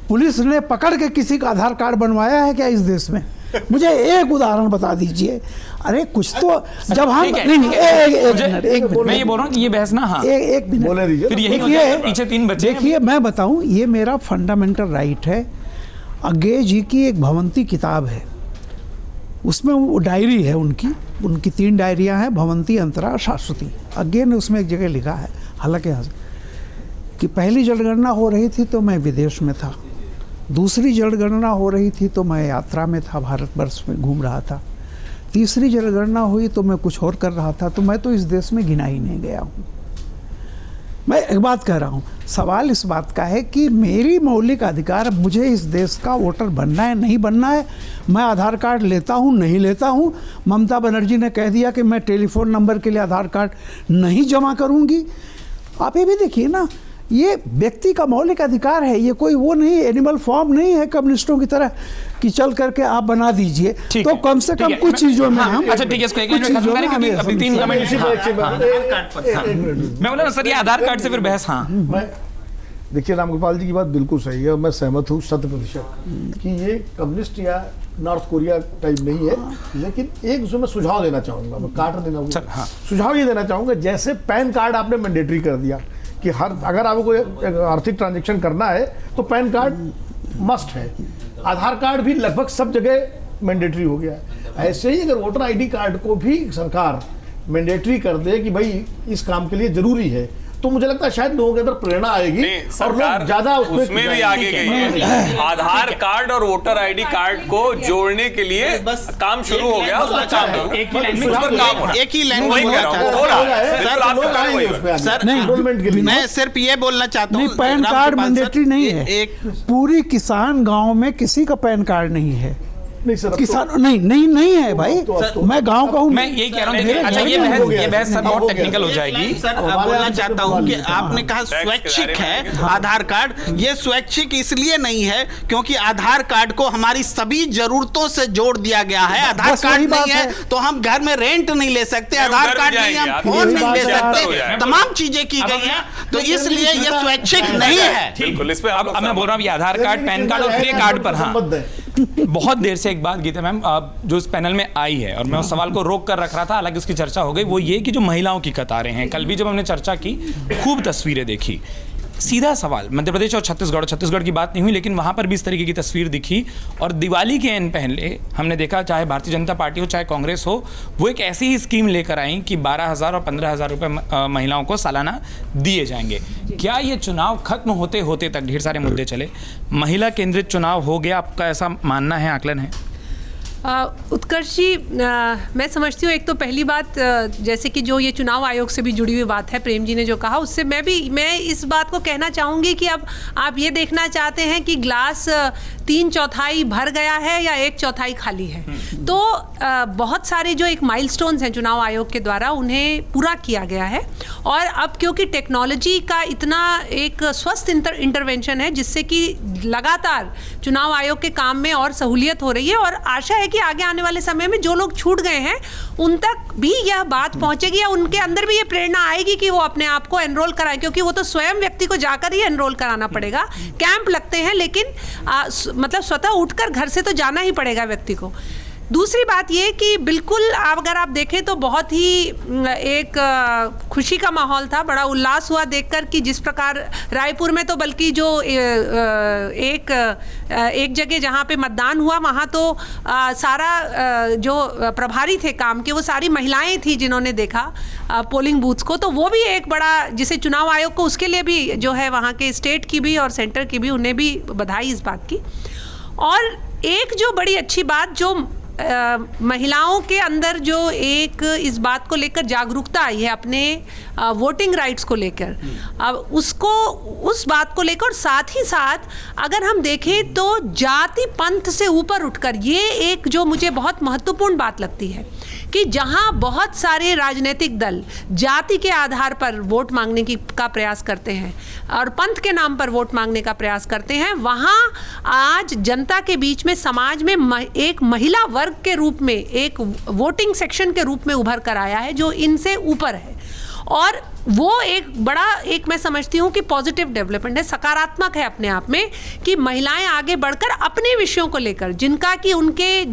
पुलिस ने पकड़ के किसी का आधार कार्ड बनवाया है क्या इस देश में? मुझे एक उदाहरण बता दीजिए। अरे कुछ तो जब हम एक मिनट मैं ये बोल रहा हूँ कि ये बहस ना, हाँ एक मिनट बोले दीजिए। फिर यही होता है, पीछे 3 बच्चे। देखिए मैं बताऊं, ये मेरा फंडामेंटल राइट है। अज्ञे जी की एक भवंती किताब है, उसमें वो डायरी है उनकी 3 डायरियां हैं, भवंती, अंतरा, शाश्वती। अज्ञे ने उसमें एक जगह लिखा है, हालांकि कि पहली जनगणना हो रही थी तो मैं विदेश में था, दूसरी जनगणना हो रही थी तो मैं यात्रा में था, भारतवर्ष में घूम रहा था, तीसरी जनगणना हुई तो मैं कुछ और कर रहा था, तो मैं तो इस देश में गिना ही नहीं गया हूँ। मैं एक बात कह रहा हूँ, सवाल इस बात का है कि मेरी मौलिक अधिकार, मुझे इस देश का वोटर बनना है नहीं बनना है, मैं आधार कार्ड लेता हूँ नहीं लेता हूँ। ममता बनर्जी ने कह दिया कि मैं टेलीफोन नंबर के लिए आधार कार्ड नहीं जमा करूँगी। आप ये भी देखिए ना, ये व्यक्ति का मौलिक अधिकार है, ये कोई वो नहीं, एनिमल फॉर्म नहीं है कम्युनिस्टों की तरह कि चल करके आप बना दीजिए। ठीक तो है, कम से ठीक कम है, कुछ चीज़ों में हाँ, हम अच्छा ठीक है, इसको एक कुछ मिनट खत्म चीज़ों में करें क्योंकि हमें अभी 3 कमेंट मैं बोला ना सर, ये आधार कार्ड से फिर बहस। हाँ मैं देखिए रामगोपाल जी की बात बिल्कुल सही है और मैं सहमत हूँ 100% कि ये कम्युनिस्ट या नॉर्थ कोरिया टाइप नहीं है, लेकिन एक उसमें मैं सुझाव देना चाहूँगा, मैं काट देना चल, हाँ। सुझाव ये देना चाहूँगा, जैसे पैन कार्ड आपने मैंडेटरी कर दिया कि हर अगर आपको कोई आर्थिक ट्रांजेक्शन करना है तो पैन कार्ड मस्ट है, आधार कार्ड भी लगभग सब जगह मैंडेटरी हो गया है। ऐसे ही अगर वोटर आईडी कार्ड को भी सरकार मैंडेटरी कर दे कि भाई इस काम के लिए जरूरी है, तो मुझे लगता है शायद लोगों के अंदर प्रेरणा आएगी और लोग ज्यादा उसमें भी आगे गई है। आधार कार्ड और वोटर आईडी कार्ड को जोड़ने के लिए बस काम शुरू हो गया, उसमें काम एक ही लाइन में काम हो रहा है। एक ही लाइन वही कह रहा हूं, वो हो रहा है। बिल्कुल आप कह रहे हैं वही। सर एनरोलमेंट के लिए मैं सिर्फ ये बोलना चाहता नहीं, हूँ, pan card Ramkripal sir, mandatory नहीं है। एक पूरी किसान गांव में किसी का पैन कार्ड नहीं है। नहीं सर, अब तो- किसान नहीं है भाई, मैं गांव का हूँ। मैं यही कह रहा हूँ, देखिए, अच्छा ये बहस सर बहुत टेक्निकल हो जाएगी। सर अब बोलना चाहता हूँ कि आपने कहा स्वैच्छिक है आधार कार्ड, ये स्वैच्छिक इसलिए नहीं है क्योंकि आधार कार्ड को हमारी सभी जरूरतों से जोड़ दिया गया है। आधार बस कार्ड वही बात नहीं है है। तो हम घर में रेंट नहीं ले सकते, आधार उधर कार्ड भी नहीं हम जाएंगे, फोन यही नहीं ले बात है। सकते, तमाम चीजें की गई हैं, तो इसलिए ये स्वैच्छिक नहीं है। बिल्कुल, इस पे अब मैं बोल रहा हूँ ये आधार कार्ड, पैन कार्ड और फिर ये कार्ड पर। हाँ, बहुत देर से एक बात गीता मैम जो इस पैनल में आई है और मैं उस सवाल को रोक कर रख रहा था, हालांकि उसकी चर्चा हो गई, वो ये कि जो महिलाओं की कतारें हैं, कल भी जब हमने चर्चा की खूब तस्वीरें देखी। सीधा सवाल, मध्य प्रदेश और छत्तीसगढ़ की बात नहीं हुई, लेकिन वहाँ पर भी इस तरीके की तस्वीर दिखी। और दिवाली के एन पहले हमने देखा, चाहे भारतीय जनता पार्टी हो चाहे कांग्रेस हो, वो एक ऐसी ही स्कीम लेकर आई कि 12,000 और 15,000 रुपये महिलाओं को सालाना दिए जाएंगे। क्या ये चुनाव खत्म होते होते तक, ढेर सारे मुद्दे चले, महिला केंद्रित चुनाव हो गया? आपका ऐसा मानना है, आकलन है? उत्कर्ष जी, मैं समझती हूँ एक तो पहली बात, जैसे कि जो ये चुनाव आयोग से भी जुड़ी हुई बात है, प्रेम जी ने जो कहा उससे मैं इस बात को कहना चाहूँगी कि अब आप ये देखना चाहते हैं कि ग्लास 3/4 भर गया है या 1/4 खाली है। तो बहुत सारे जो एक माइलस्टोन्स हैं चुनाव आयोग के द्वारा, उन्हें पूरा किया गया है। और अब क्योंकि टेक्नोलॉजी का इतना एक स्वस्थ इंटरवेंशन है, जिससे कि लगातार चुनाव आयोग के काम में और सहूलियत हो रही है, और आशा है कि आगे आने वाले समय में जो लोग छूट गए हैं उन तक भी यह बात पहुंचेगी या उनके अंदर भी ये प्रेरणा आएगी कि वो अपने आप को एनरोल कराएं, क्योंकि वो तो स्वयं व्यक्ति को जाकर ही एनरोल कराना पड़ेगा। कैंप लगते हैं, लेकिन मतलब स्वतः उठकर घर से तो जाना ही पड़ेगा व्यक्ति को। दूसरी बात ये कि बिल्कुल अगर आप देखें तो बहुत ही एक खुशी का माहौल था, बड़ा उल्लास हुआ देखकर कि जिस प्रकार रायपुर में तो बल्कि जो एक जगह जहाँ पे मतदान हुआ वहाँ तो सारा जो प्रभारी थे काम के, वो सारी महिलाएं थी जिन्होंने देखा पोलिंग बूथ्स को। तो वो भी एक बड़ा, जिसे चुनाव आयोग को उसके लिए भी जो है वहाँ के स्टेट की भी और सेंटर की भी, उन्हें भी बधाई इस बात की। और एक जो बड़ी अच्छी बात, जो महिलाओं के अंदर जो एक इस बात को लेकर जागरूकता आई है अपने वोटिंग राइट्स को लेकर, अब उसको उस बात को लेकर, साथ ही साथ अगर हम देखें तो जाति पंथ से ऊपर उठकर, ये एक जो मुझे बहुत महत्वपूर्ण बात लगती है कि जहां बहुत सारे राजनीतिक दल जाति के आधार पर वोट मांगने का प्रयास करते हैं और पंथ के नाम पर वोट मांगने का प्रयास करते हैं, वहां आज जनता के बीच में, समाज में एक महिला वर्ग के रूप में, एक वोटिंग सेक्शन के रूप में उभर कर आया है जो इनसे ऊपर है। और वो एक बड़ा, एक मैं समझती हूँ कि पॉजिटिव डेवलपमेंट है, सकारात्मक है अपने आप में, कि महिलाएं आगे बढ़कर अपने विषयों को लेकर, जिनका कि उनके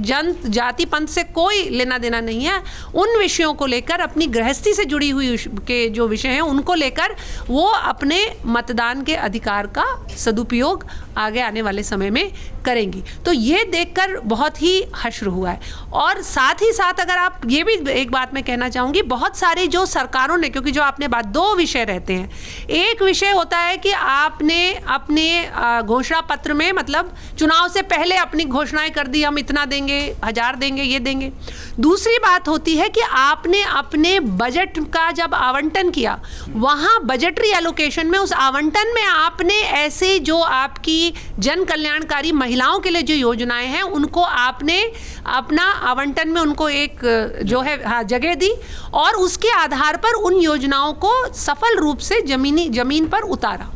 जाति पंथ से कोई लेना देना नहीं है, उन विषयों को लेकर, अपनी गृहस्थी से जुड़ी हुई के जो विषय हैं उनको लेकर वो अपने मतदान के अधिकार का सदुपयोग आगे आने वाले समय में करेंगी। तो ये देखकर बहुत ही हश्र हुआ है। और साथ ही साथ अगर आप, ये भी एक बात मैं कहना चाहूँगी, बहुत सारे जो सरकारों ने, क्योंकि जो आपने बात, दो विषय रहते हैं। एक विषय होता है कि आपने अपने घोषणा पत्र में, मतलब चुनाव से पहले अपनी घोषणाएं कर दी, हम इतना देंगे, 1000 देंगे, ये देंगे। दूसरी बात होती है कि आपने अपने बजट का जब आवंटन किया, वहाँ बजटरी एलोकेशन में, उस आवंटन में आपने ऐसे जो आपकी जन कल्याणकारी महिलाओं के लिए जो योजनाएं हैं, उनको आपने अपना आवंटन में उनको एक जो है जगह दी, और उसके आधार पर उन योजनाओं को सफल रूप से जमीन पर उतारा।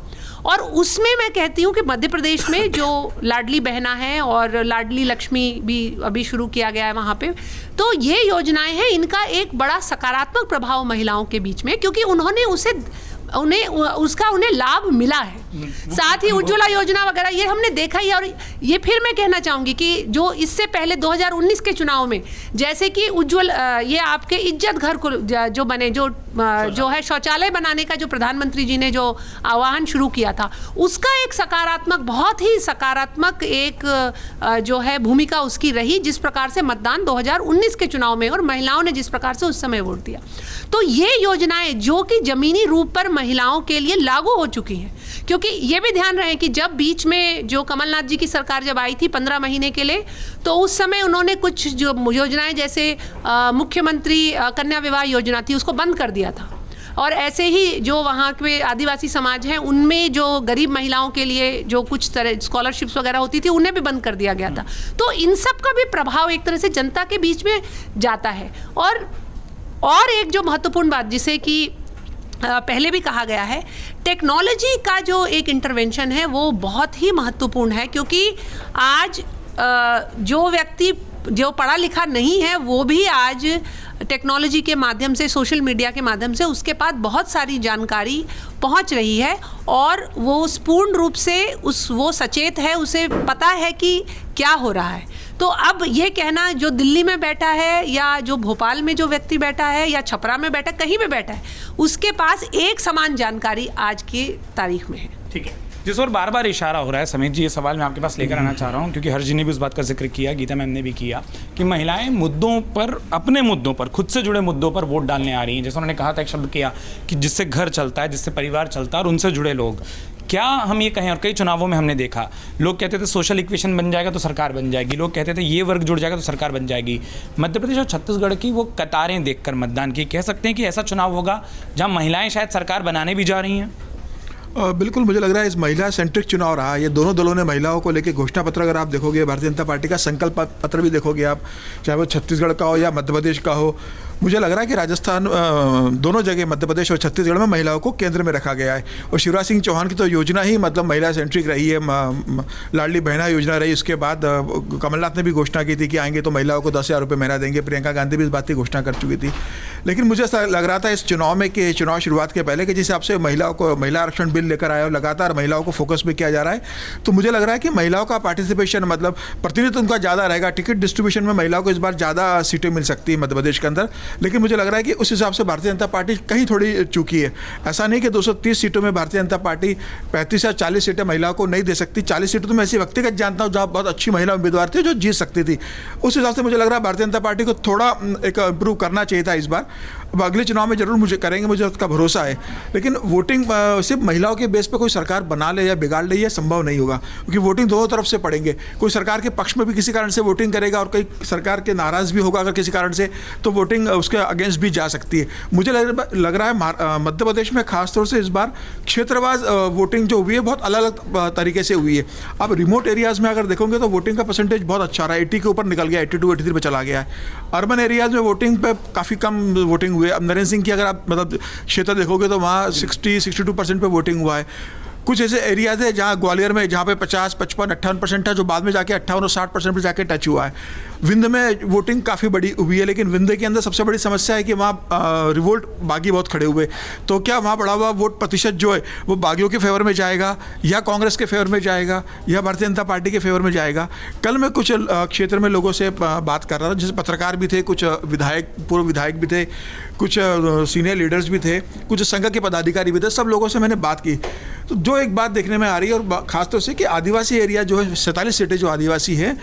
और उसमें मैं कहती हूँ कि मध्य प्रदेश में जो लाडली बहना है और लाडली लक्ष्मी भी अभी शुरू किया गया है वहाँ पे, तो ये योजनाएं हैं, इनका एक बड़ा सकारात्मक प्रभाव महिलाओं के बीच में, क्योंकि उन्होंने उन्हें लाभ मिला है। साथ ही उज्ज्वला योजना वगैरह ये हमने देखा ही। और ये फिर मैं कहना चाहूँगी कि जो इससे पहले 2019 के चुनाव में जैसे कि उज्ज्वल ये आपके इज्जत घर को जो बने, जो है शौचालय बनाने का जो प्रधानमंत्री जी ने जो आह्वान शुरू किया था, उसका एक सकारात्मक, बहुत ही सकारात्मक एक जो है भूमिका उसकी रही, जिस प्रकार से मतदान 2019 के चुनाव में और महिलाओं ने जिस प्रकार से उस समय वोट दिया। तो ये योजनाएं जो कि जमीनी रूप पर महिलाओं के लिए लागू हो चुकी हैं, क्योंकि ये भी ध्यान रहे कि जब बीच में जो कमलनाथ जी की सरकार जब आई थी 15 महीने के लिए, तो उस समय उन्होंने कुछ जो योजनाएं जैसे मुख्यमंत्री कन्या विवाह योजना थी उसको बंद कर दिया था, और ऐसे ही जो वहाँ के आदिवासी समाज हैं उनमें जो गरीब महिलाओं के लिए जो कुछ तरह स्कॉलरशिप्स वगैरह होती थी उन्हें भी बंद कर दिया गया था। तो इन सब का भी प्रभाव एक तरह से जनता के बीच में जाता है। और एक जो महत्वपूर्ण बात जिसे कि पहले भी कहा गया है, टेक्नोलॉजी का जो एक इंटरवेंशन है वो बहुत ही महत्वपूर्ण है, क्योंकि आज जो व्यक्ति जो पढ़ा लिखा नहीं है वो भी आज टेक्नोलॉजी के माध्यम से, सोशल मीडिया के माध्यम से उसके पास बहुत सारी जानकारी पहुंच रही है, और वो पूर्ण रूप से वो सचेत है, उसे पता है कि क्या हो रहा है। तो अब ये कहना जो दिल्ली में बैठा है या जो भोपाल में जो व्यक्ति बैठा है या छपरा में बैठा, कहीं भी बैठा है, उसके पास एक समान जानकारी आज की तारीख में है। ठीक है, जिस और बार बार इशारा हो रहा है समीर जी, ये सवाल मैं आपके पास लेकर आना चाह रहा हूँ, क्योंकि हर्ष जी ने भी उस बात का जिक्र किया, गीता मैम ने भी किया कि महिलाएं मुद्दों पर, अपने मुद्दों पर, खुद से जुड़े मुद्दों पर वोट डालने आ रही हैं। जैसे उन्होंने कहा था, एक शब्द किया कि जिससे घर चलता है, जिससे परिवार चलता है, और उनसे जुड़े लोग। क्या हम ये कहें, और कई चुनावों में हमने देखा, लोग कहते थे सोशल इक्वेशन बन जाएगा तो सरकार बन जाएगी, लोग कहते थे ये वर्ग जुड़ जाएगा तो सरकार बन जाएगी। मध्य प्रदेश और छत्तीसगढ़ की वो कतारें देखकर मतदान की, कह सकते हैं कि ऐसा चुनाव होगा जहां महिलाएं शायद सरकार बनाने भी जा रही हैं। बिल्कुल, मुझे लग रहा है इस महिला सेंट्रिक चुनाव रहा। ये दोनों दलों ने महिलाओं को लेकर घोषणा पत्र, अगर आप देखोगे भारतीय जनता पार्टी का संकल्प पत्र भी देखोगे आप, चाहे वो छत्तीसगढ़ का हो या मध्य प्रदेश का हो, मुझे लग रहा है कि राजस्थान, दोनों जगह मध्य प्रदेश और छत्तीसगढ़ में महिलाओं को केंद्र में रखा गया है। और शिवराज सिंह चौहान की तो योजना ही मतलब महिला सेंट्रिक रही है, लाडली बहना योजना रही। उसके बाद कमलनाथ ने भी घोषणा की थी कि आएंगे तो महिलाओं को 10,000 रुपये महीना देंगे, प्रियंका गांधी भी इस बात की घोषणा कर चुकी थी। लेकिन मुझे ऐसा लग रहा था इस चुनाव में कि चुनाव शुरुआत के पहले कि जिस हिसाब से महिलाओं को महिला आरक्षण बिल लेकर आया और लगातार महिलाओं को फोकस में किया जा रहा है, तो मुझे लग रहा है कि महिलाओं का पार्टिसिपेशन, मतलब प्रतिनिधित्व उनका ज़्यादा रहेगा। टिकट डिस्ट्रीब्यूशन में महिलाओं को इस बार ज़्यादा सीटें मिल सकती है मध्य प्रदेश के अंदर। लेकिन मुझे लग रहा है कि उस हिसाब से भारतीय जनता पार्टी कहीं थोड़ी चूकी है। ऐसा नहीं कि 230 सीटों में भारतीय जनता पार्टी 35 या 40 सीटें महिलाओं को नहीं दे सकती। 40 सीटें तो मैं ऐसी व्यक्तिगत जानता हूँ जहाँ बहुत अच्छी महिला उम्मीदवार थी जो जीत सकती थी। उस हिसाब से मुझे लग रहा है भारतीय जनता पार्टी को थोड़ा एक इम्प्रूव करना चाहिए था इस बार। अब अगले चुनाव में जरूर मुझे करेंगे, मुझे उसका भरोसा है। लेकिन वोटिंग सिर्फ महिलाओं के बेस पर कोई सरकार बना ले या बिगाड़ ले, यह संभव नहीं होगा, क्योंकि वोटिंग दोनों तरफ से पड़ेंगे। कोई सरकार के पक्ष में भी किसी कारण से वोटिंग करेगा और कोई सरकार के नाराज़ भी होगा अगर किसी कारण से, तो वोटिंग उसके अगेंस्ट भी जा सकती है। मुझे लग रहा है मध्य प्रदेश में खासतौर से इस बार क्षेत्रवार वोटिंग जो हुई है बहुत अलग अलग तरीके से हुई है। अब रिमोट एरियाज़ में अगर देखोगे तो वोटिंग का परसेंटेज बहुत अच्छा रहा है, 80 के ऊपर निकल गया, 82-83 पे चला गया है। अर्बन एरियाज़ में वोटिंग पे काफ़ी कम वोटिंग हुई है। अब नरेंद्र सिंह की अगर आप मतलब क्षेत्र देखोगे तो वहाँ 60-62% पे वोटिंग हुआ है। कुछ ऐसे एरियाज है जहाँ ग्वालियर में जहाँ पे 50, 55, 58% है, जो बाद में जाके 58 और 60% पर जाके टच हुआ है। विंध्य में वोटिंग काफ़ी बड़ी हुई है, लेकिन विंध्य के अंदर सबसे बड़ी समस्या है कि वहाँ रिवोल्ट बागी बहुत खड़े हुए। तो क्या वहाँ बढ़ा हुआ वोट प्रतिशत जो है वो बागियों के फेवर में जाएगा या कांग्रेस के फेवर में जाएगा या भारतीय जनता पार्टी के फेवर में जाएगा? कल मैं कुछ क्षेत्र में लोगों से बात कर रहा था, जैसे पत्रकार भी थे, कुछ विधायक, पूर्व विधायक भी थे, कुछ सीनियर लीडर्स भी थे, कुछ संघ के पदाधिकारी भी थे। सब लोगों से मैंने बात की तो जो एक बात देखने में आ रही है, और खासतौर से कि आदिवासी एरिया जो है 47 सीटें जो आदिवासी है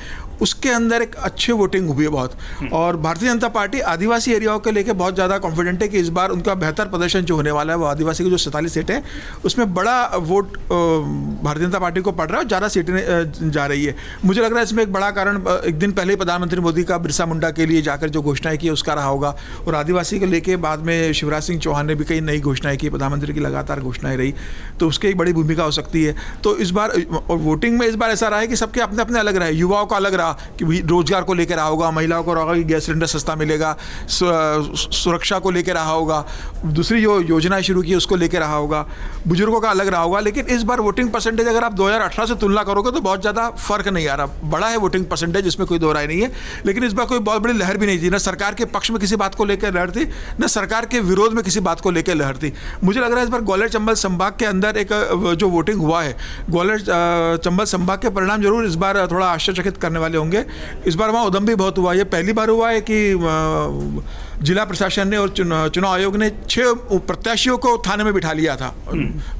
उसके अंदर एक अच्छी वोटिंग हुई है बहुत। और भारतीय जनता पार्टी आदिवासी एरियाओं के लेके बहुत ज़्यादा कॉन्फिडेंट है कि इस बार उनका बेहतर प्रदर्शन जो होने वाला है वो आदिवासी की जो 47 सीटें हैं उसमें बड़ा वोट भारतीय जनता पार्टी को पड़ रहा है और ज़्यादा सीटें जा रही है। मुझे लग रहा है इसमें एक बड़ा कारण एक दिन पहले प्रधानमंत्री मोदी का बिरसा मुंडा के लिए जाकर जो घोषणाएं की उसका रहा होगा, और आदिवासी को लेकर बाद में शिवराज सिंह चौहान ने भी कई नई घोषणाएं की, प्रधानमंत्री की लगातार घोषणाएं रही, तो उसकी एक बड़ी भूमिका हो सकती है। तो इस बार और वोटिंग में इस बार ऐसा रहा है कि सबके अपने अपने अलग रहे, युवाओं का अलग रहा रहा कि रोजगार को लेकर रहा होगा, महिलाओं को रहा होगा कि गैस सिलेंडर सस्ता मिलेगा, सुरक्षा को लेकर रहा होगा, दूसरी जो योजनाएं शुरू की उसको लेकर रहा होगा, बुजुर्गों का अलग रहा होगा। लेकिन इस बार वोटिंग परसेंटेज अगर आप 2018 से तुलना करोगे तो बहुत ज़्यादा फर्क नहीं आ रहा। बड़ा है वोटिंग परसेंटेज, इसमें कोई दो राय नहीं है, लेकिन इस बार कोई बहुत बड़ी लहर भी नहीं थी। न सरकार के पक्ष में किसी बात को लेकर लहर थी, न सरकार के विरोध में किसी बात को लेकर लहर थी। मुझे लग रहा है इस बार ग्वालियर चंबल संभाग के अंदर एक जो वोटिंग हुआ है, ग्वालियर चंबल संभाग के परिणाम जरूर इस बार थोड़ा आश्चर्यचकित करने वाले होंगे। इस बार वहाँ उद्यम भी बहुत हुआ। ये पहली बार हुआ है कि जिला प्रशासन ने और चुनाव आयोग ने 6 प्रत्याशियों को थाने में बिठा लिया था।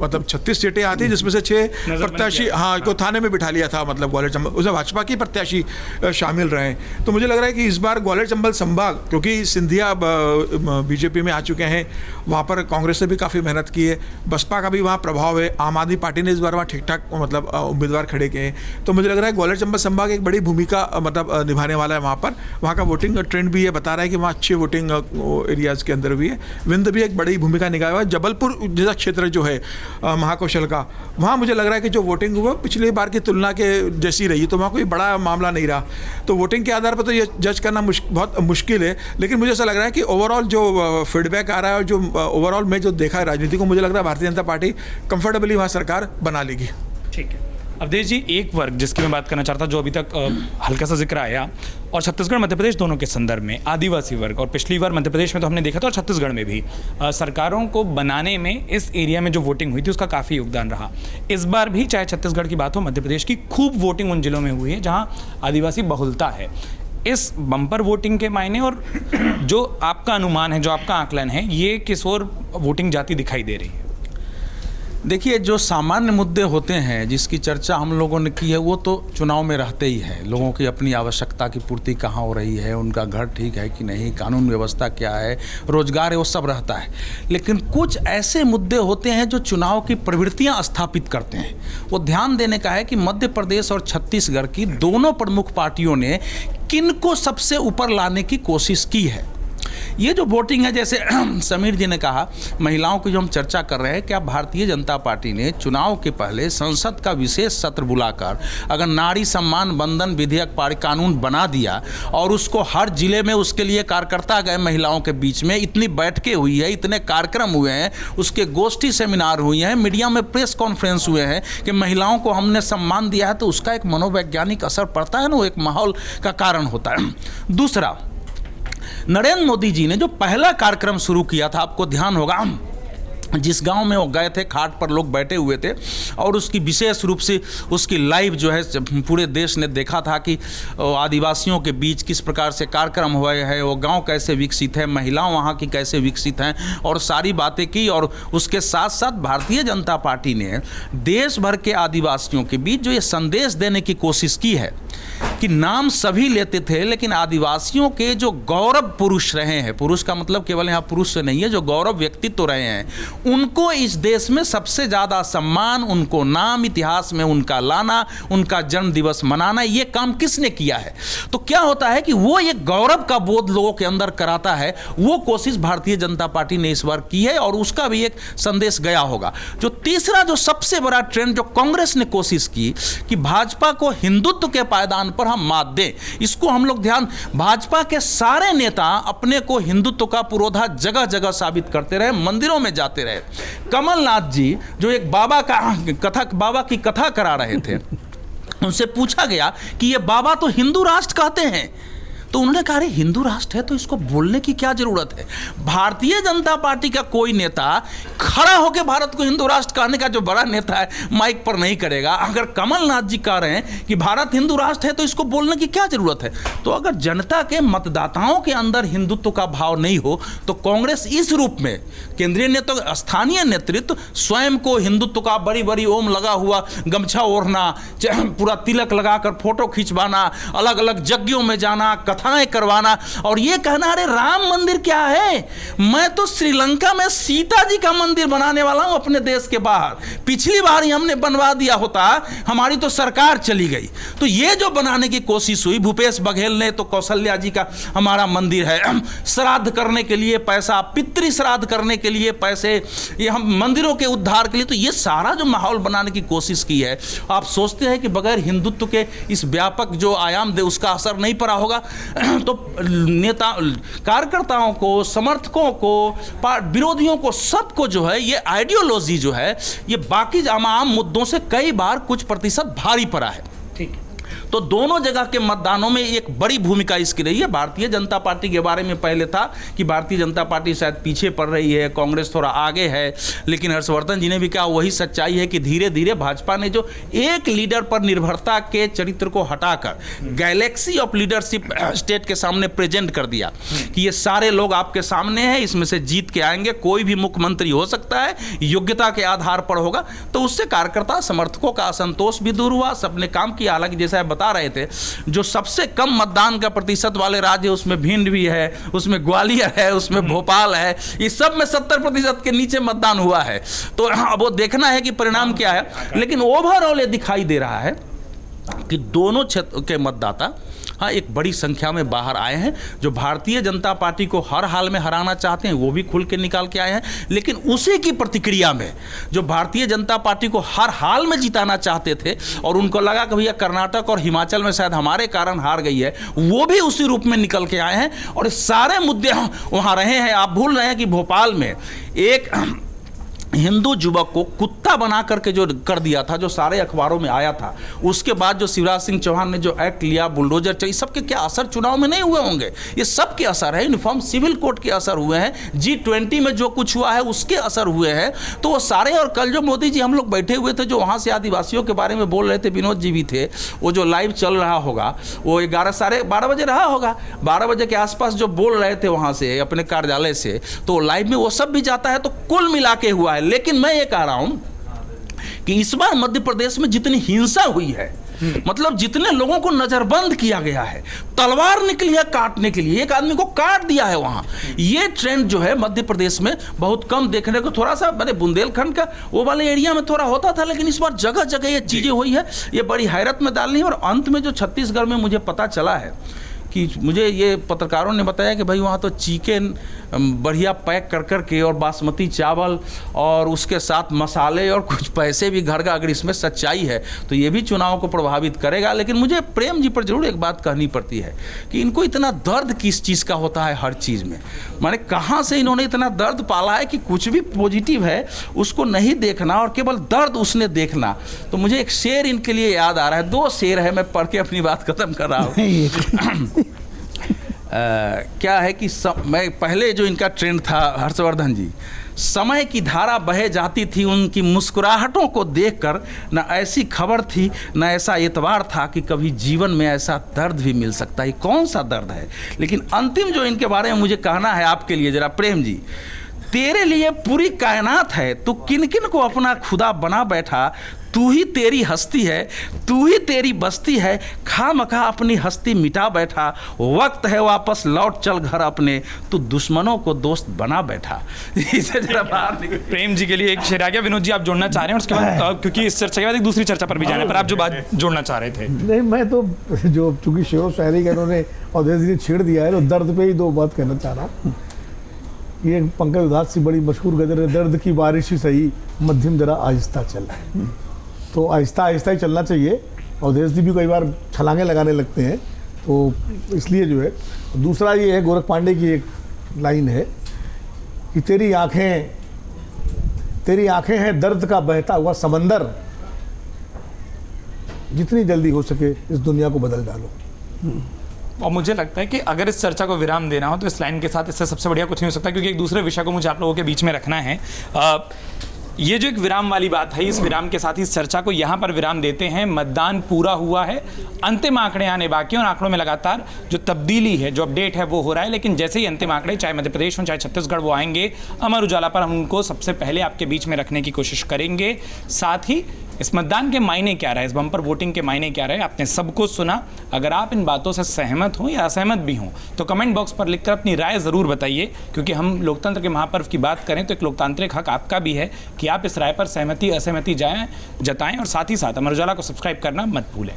मतलब 36 सीटें आती जिसमें से 6 प्रत्याशी को थाने में बिठा लिया था। मतलब ग्वालियर चंबल उसमें भाजपा की प्रत्याशी शामिल रहे। तो मुझे लग रहा है कि इस बार ग्वालियर चंबल संभाग, क्योंकि सिंधिया बीजेपी में आ चुके हैं, वहाँ पर कांग्रेस ने भी काफ़ी मेहनत की है, बसपा का भी वहाँ प्रभाव है, आम आदमी पार्टी ने इस बार वहाँ ठीक ठाक मतलब उम्मीदवार खड़े किए हैं। तो मुझे लग रहा है ग्वालियर चंबल संभाग एक बड़ी भूमिका मतलब निभाने वाला है वहाँ पर। वहाँ का वोटिंग ट्रेंड भी ये बता रहा है कि वहाँ अच्छी वोटिंग एरियाज़ के अंदर भी है। विंध्य भी एक बड़ी भूमिका निभाया हुआ है। जबलपुर जैसा क्षेत्र जो है महाकौशल का, वहाँ मुझे लग रहा है कि जो वोटिंग हुआ पिछली बार की तुलना के जैसी रही, तो वहाँ कोई बड़ा मामला नहीं रहा। तो वोटिंग के आधार पर तो ये जज करना बहुत मुश्किल है। लेकिन मुझे ऐसा लग रहा है कि ओवरऑल जो फीडबैक आ रहा है और जो ओवरऑल में जो देखा है राजनीति को, मुझे लग रहा है भारतीय जनता पार्टी कंफर्टेबली वहाँ सरकार बना लेगी। ठीक है अवधेश जी, एक वर्ग जिसकी मैं बात करना चाहता जो अभी तक हल्का सा जिक्र आया, और छत्तीसगढ़ मध्य प्रदेश दोनों के संदर्भ में आदिवासी वर्ग, और पिछली बार मध्य प्रदेश में तो हमने देखा था और छत्तीसगढ़ में भी सरकारों को बनाने में इस एरिया में जो वोटिंग हुई थी उसका काफ़ी योगदान रहा। इस बार भी चाहे छत्तीसगढ़ की बात हो, मध्य प्रदेश की खूब वोटिंग उन जिलों में हुई है जहाँ आदिवासी बहुलता है। इस बम्पर वोटिंग के मायने और जो आपका अनुमान है, जो आपका आकलन है, ये किस ओर वोटिंग जाती दिखाई दे रही है? देखिए, जो सामान्य मुद्दे होते हैं जिसकी चर्चा हम लोगों ने की है वो तो चुनाव में रहते ही है। लोगों की अपनी आवश्यकता की पूर्ति कहाँ हो रही है, उनका घर ठीक है कि नहीं, कानून व्यवस्था क्या है, रोजगार है, वो सब रहता है। लेकिन कुछ ऐसे मुद्दे होते हैं जो चुनाव की प्रवृत्तियाँ स्थापित करते हैं। वो ध्यान देने का है कि मध्य प्रदेश और छत्तीसगढ़ की दोनों प्रमुख पार्टियों ने किनको सबसे ऊपर लाने की कोशिश की है। ये जो वोटिंग है, जैसे समीर जी ने कहा, महिलाओं की जो हम चर्चा कर रहे हैं, क्या भारतीय जनता पार्टी ने चुनाव के पहले संसद का विशेष सत्र बुलाकर अगर नारी सम्मान बंधन विधेयक कानून बना दिया और उसको हर जिले में उसके लिए कार्यकर्ता गए, महिलाओं के बीच में इतनी बैठकें हुई है, इतने कार्यक्रम हुए हैं, उसके गोष्ठी सेमिनार हुए हैं, मीडिया में प्रेस कॉन्फ्रेंस हुए हैं कि महिलाओं को हमने सम्मान दिया है, तो उसका एक मनोवैज्ञानिक असर पड़ता है ना, वो एक माहौल का कारण होता है। दूसरा, नरेंद्र मोदी जी ने जो पहला कार्यक्रम शुरू किया था, आपको ध्यान होगा, जिस गांव में वो गए थे, खाट पर लोग बैठे हुए थे और उसकी विशेष रूप से उसकी लाइव जो है पूरे देश ने देखा था कि आदिवासियों के बीच किस प्रकार से कार्यक्रम हुए हैं, वो गांव कैसे विकसित है, महिलाएं वहां की कैसे विकसित हैं, और सारी बातें की। और उसके साथ साथ भारतीय जनता पार्टी ने देश भर के आदिवासियों के बीच जो ये संदेश देने की कोशिश की है कि नाम सभी लेते थे, लेकिन आदिवासियों के जो गौरव पुरुष रहे हैं, पुरुष का मतलब केवल यहाँ पुरुष से नहीं है, जो गौरव व्यक्तित्व रहे हैं, उनको इस देश में सबसे ज़्यादा सम्मान, उनको नाम इतिहास में उनका लाना, उनका जन्म दिवस मनाना, ये काम किसने किया है? तो क्या होता है कि वो एक गौरव का बोध लोगों के अंदर कराता है। वो कोशिश भारतीय जनता पार्टी ने इस बार की है और उसका भी एक संदेश गया होगा। जो तीसरा, जो सबसे बड़ा ट्रेंड जो कांग्रेस ने कोशिश की कि भाजपा को हिंदुत्व के पायदान पर हम मात दें, इसको हम लोग ध्यान, भाजपा के सारे नेता अपने को हिंदुत्व का पुरोधा जगह जगह साबित करते रहे, मंदिरों में जाते रहे। कमलनाथ जी जो एक बाबा की कथा करा रहे थे, उनसे पूछा गया कि ये बाबा तो हिंदू राष्ट्र कहते हैं, तो उन्होंने कहा, अरे हिंदू राष्ट्र है तो इसको बोलने की क्या जरूरत है? भारतीय जनता पार्टी का कोई नेता खड़ा होकर भारत को हिंदू राष्ट्र कहने का, जो बड़ा नेता है, माइक पर नहीं करेगा। अगर कमलनाथ जी कह रहे हैं कि भारत हिंदू राष्ट्र है तो इसको बोलने की क्या जरूरत है? तो अगर जनता के मतदाताओं के अंदर हिंदुत्व का भाव नहीं हो तो कांग्रेस इस रूप में, केंद्रीय नेतृत्व, स्थानीय नेतृत्व स्वयं को हिंदुत्व का बड़ी बड़ी ओम लगा हुआ गमछा ओढ़ना, पूरा तिलक लगाकर फोटो खिंचवाना, अलग अलग यज्ञों में जाना, कथा कथाएं करवाना और ये कहना अरे राम मंदिर क्या है, मैं तो श्रीलंका में सीता जी का मंदिर बनाने वाला हूं अपने देश के बाहर, पिछली बार ही हमने बनवा दिया होता, हमारी तो सरकार चली गई। तो ये जो बनाने की कोशिश हुई, भूपेश बघेल ने तो कौशल्या जी का हमारा मंदिर है, श्राद्ध करने के लिए पैसा, पितृ श्राद्ध करने के लिए पैसे, ये हम मंदिरों के उद्धार के लिए, तो ये सारा जो माहौल बनाने की कोशिश की है, आप सोचते हैं कि बगैर हिंदुत्व के इस व्यापक जो आयाम दे उसका असर नहीं पड़ा होगा? तो नेता, कार्यकर्ताओं को, समर्थकों को, विरोधियों को, सबको जो है ये आइडियोलॉजी जो है ये बाकी आम मुद्दों से कई बार कुछ प्रतिशत भारी पड़ा है। ठीक है। तो दोनों जगह के मतदानों में एक बड़ी भूमिका इसकी रही है। भारतीय जनता पार्टी के बारे में पहले था कि भारतीय जनता पार्टी शायद पीछे पड़ रही है, कांग्रेस थोड़ा आगे है, लेकिन हर्षवर्धन जी ने भी कहा वही सच्चाई है कि धीरे धीरे भाजपा ने जो एक लीडर पर निर्भरता के चरित्र को हटाकर गैलेक्सी ऑफ लीडरशिप स्टेट के सामने प्रेजेंट कर दिया कि ये सारे लोग आपके सामने हैं, इसमें से जीत के आएंगे, कोई भी मुख्यमंत्री हो सकता है, योग्यता के आधार पर होगा। तो उससे कार्यकर्ता समर्थकों का असंतोष भी दूर हुआ, सबने काम किया। हालांकि जैसा बता रहे थे, जो सबसे कम मतदान का प्रतिशत वाले राज्य उसमें भिंड भी है, उसमें ग्वालियर है, उसमें भोपाल है, इस सब में 70% के नीचे मतदान हुआ है। तो अब वो देखना है कि परिणाम क्या है, लेकिन ओवरऑल ये दिखाई दे रहा है कि दोनों क्षेत्र के मतदाता हाँ एक बड़ी संख्या में बाहर आए हैं। जो भारतीय जनता पार्टी को हर हाल में हराना चाहते हैं वो भी खुल के निकाल के आए हैं, लेकिन उसी की प्रतिक्रिया में जो भारतीय जनता पार्टी को हर हाल में जिताना चाहते थे और उनको लगा कि भैया कर्नाटक और हिमाचल में शायद हमारे कारण हार गई है, वो भी उसी रूप में निकल के आए हैं और सारे मुद्दे वहाँ रहे हैं। आप भूल रहे हैं कि भोपाल में एक हिंदू युवक को कुत्ता बना करके जो कर दिया था, जो सारे अखबारों में आया था, उसके बाद जो शिवराज सिंह चौहान ने जो एक्ट लिया, बुलडोजर चाहिए, सबके क्या असर चुनाव में नहीं हुए होंगे? ये सब के असर है, यूनिफॉर्म सिविल कोड के असर हुए हैं, G20 में जो कुछ हुआ है उसके असर हुए हैं। तो वो सारे, और कल जो मोदी जी हम लोग बैठे हुए थे, जो वहाँ से आदिवासियों के बारे में बोल रहे थे, विनोद जी भी थे, वो जो लाइव चल रहा होगा वो 11-12 बजे रहा होगा, 12 बजे के आसपास जो बोल रहे थे वहाँ से अपने कार्यालय से, तो लाइव में वो सब भी जाता है। तो कुल मिला के हुआ है। लेकिन मैं ये कह रहा हूं कि इस बार मध्य प्रदेश में जितनी हिंसा हुई है, मतलब जितने लोगों को नजरबंद किया गया है, तलवार निकली है काटने के लिए, एक आदमी को काट दिया है वहां, ये ट्रेंड जो है मध्य प्रदेश में बहुत कम देखने को, थोड़ा सा मैंने बुंदेलखंड का वो वाले एरिया में थोड़ा होता था, लेकिन इस बार जगह जगह ये चीजें हुई है, ये बड़ी हैरत में डालनी है। और अंत में जो छत्तीसगढ़ में मुझे पता चला है कि मुझे ये पत्रकारों ने बताया कि भाई वहाँ तो चिकन बढ़िया पैक कर कर के और बासमती चावल और उसके साथ मसाले और कुछ पैसे भी घर का, अगर इसमें सच्चाई है तो ये भी चुनाव को प्रभावित करेगा। लेकिन मुझे प्रेम जी पर जरूर एक बात कहनी पड़ती है कि इनको इतना दर्द किस चीज़ का होता है हर चीज़ में, माने कहाँ से इन्होंने इतना दर्द पाला है कि कुछ भी पॉजिटिव है उसको नहीं देखना और केवल दर्द उसने देखना। तो मुझे एक शेर इनके लिए याद आ रहा है, 2 शेर है, मैं पढ़ के अपनी बात खत्म कर रहा हूँ। क्या है कि मैं पहले जो इनका ट्रेंड था, हर्षवर्धन जी, समय की धारा बहे जाती थी उनकी मुस्कुराहटों को देखकर, न ऐसी खबर थी न ऐसा एतबार था कि कभी जीवन में ऐसा दर्द भी मिल सकता है। कौन सा दर्द है? लेकिन अंतिम जो इनके बारे में मुझे कहना है आपके लिए जरा, प्रेम जी, तेरे लिए पूरी कायनात है, तू किन किन को अपना खुदा बना बैठा, तू ही तेरी हस्ती है, तू ही तेरी बस्ती है, खामखा अपनी हस्ती मिटा बैठा, वक्त है वापस लौट चल घर अपने, तू दुश्मनों को दोस्त बना बैठा। इसे जरा बाहर निकल। प्रेम जी के लिए एक शेर आ गया। विनोद जी आप जोड़ना चाह रहे हैं उसके बाद, क्योंकि इस चर्चा के बाद एक दूसरी चर्चा पर भी जाना है, पर आप जो बात जोड़ना चाह रहे थे। नहीं, मैं तो जो चूंकि शेर शायरी का उन्होंने अवधेश जी ने छेड़ दिया है, तो दर्द पे ही 2 बात कहना चाह रहा हूँ। ये पंकज उधास से बड़ी मशहूर गजल है, दर्द की बारिश ही सही मध्यम जरा आहिस्ता चल। तो आहिस्ता आहिस्ता ही चलना चाहिए। अवधेश जी भी कई बार छलांगे लगाने लगते हैं, तो इसलिए जो है। दूसरा ये है, गोरख पांडे की एक लाइन है कि तेरी आंखें हैं दर्द का बहता हुआ समंदर, जितनी जल्दी हो सके इस दुनिया को बदल डालो। और मुझे लगता है कि अगर इस चर्चा को विराम देना हो तो इस लाइन के साथ इससे सबसे बढ़िया कुछ नहीं हो सकता, क्योंकि एक दूसरे विषय को मुझे आप लोगों के बीच में रखना है। ये जो एक विराम वाली बात है, इस विराम के साथ ही इस चर्चा को यहाँ पर विराम देते हैं। मतदान पूरा हुआ है, अंतिम आंकड़े आने बाकी हैं और आंकड़ों में लगातार जो तब्दीली है, जो अपडेट है वो हो रहा है। लेकिन जैसे ही अंतिम आंकड़े चाहे मध्य प्रदेश हो चाहे छत्तीसगढ़ वो आएंगे, अमर उजाला पर हम उनको सबसे पहले आपके बीच में रखने की कोशिश करेंगे। साथ ही इस मतदान के मायने क्या रहे, इस बम्पर वोटिंग के मायने क्या रहे, आपने सब कुछ सुना। अगर आप इन बातों से सहमत हो या असहमत भी हों तो कमेंट बॉक्स पर लिखकर अपनी राय ज़रूर बताइए, क्योंकि हम लोकतंत्र के महापर्व की बात करें तो एक लोकतांत्रिक हक आपका भी है कि आप इस राय पर सहमति असहमति जताएं, और साथ ही साथ अमर उजाला को सब्सक्राइब करना मत भूलें।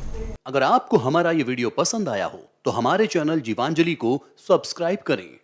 अगर आपको हमारा ये वीडियो पसंद आया हो तो हमारे चैनल जीवांजलि को सब्सक्राइब करें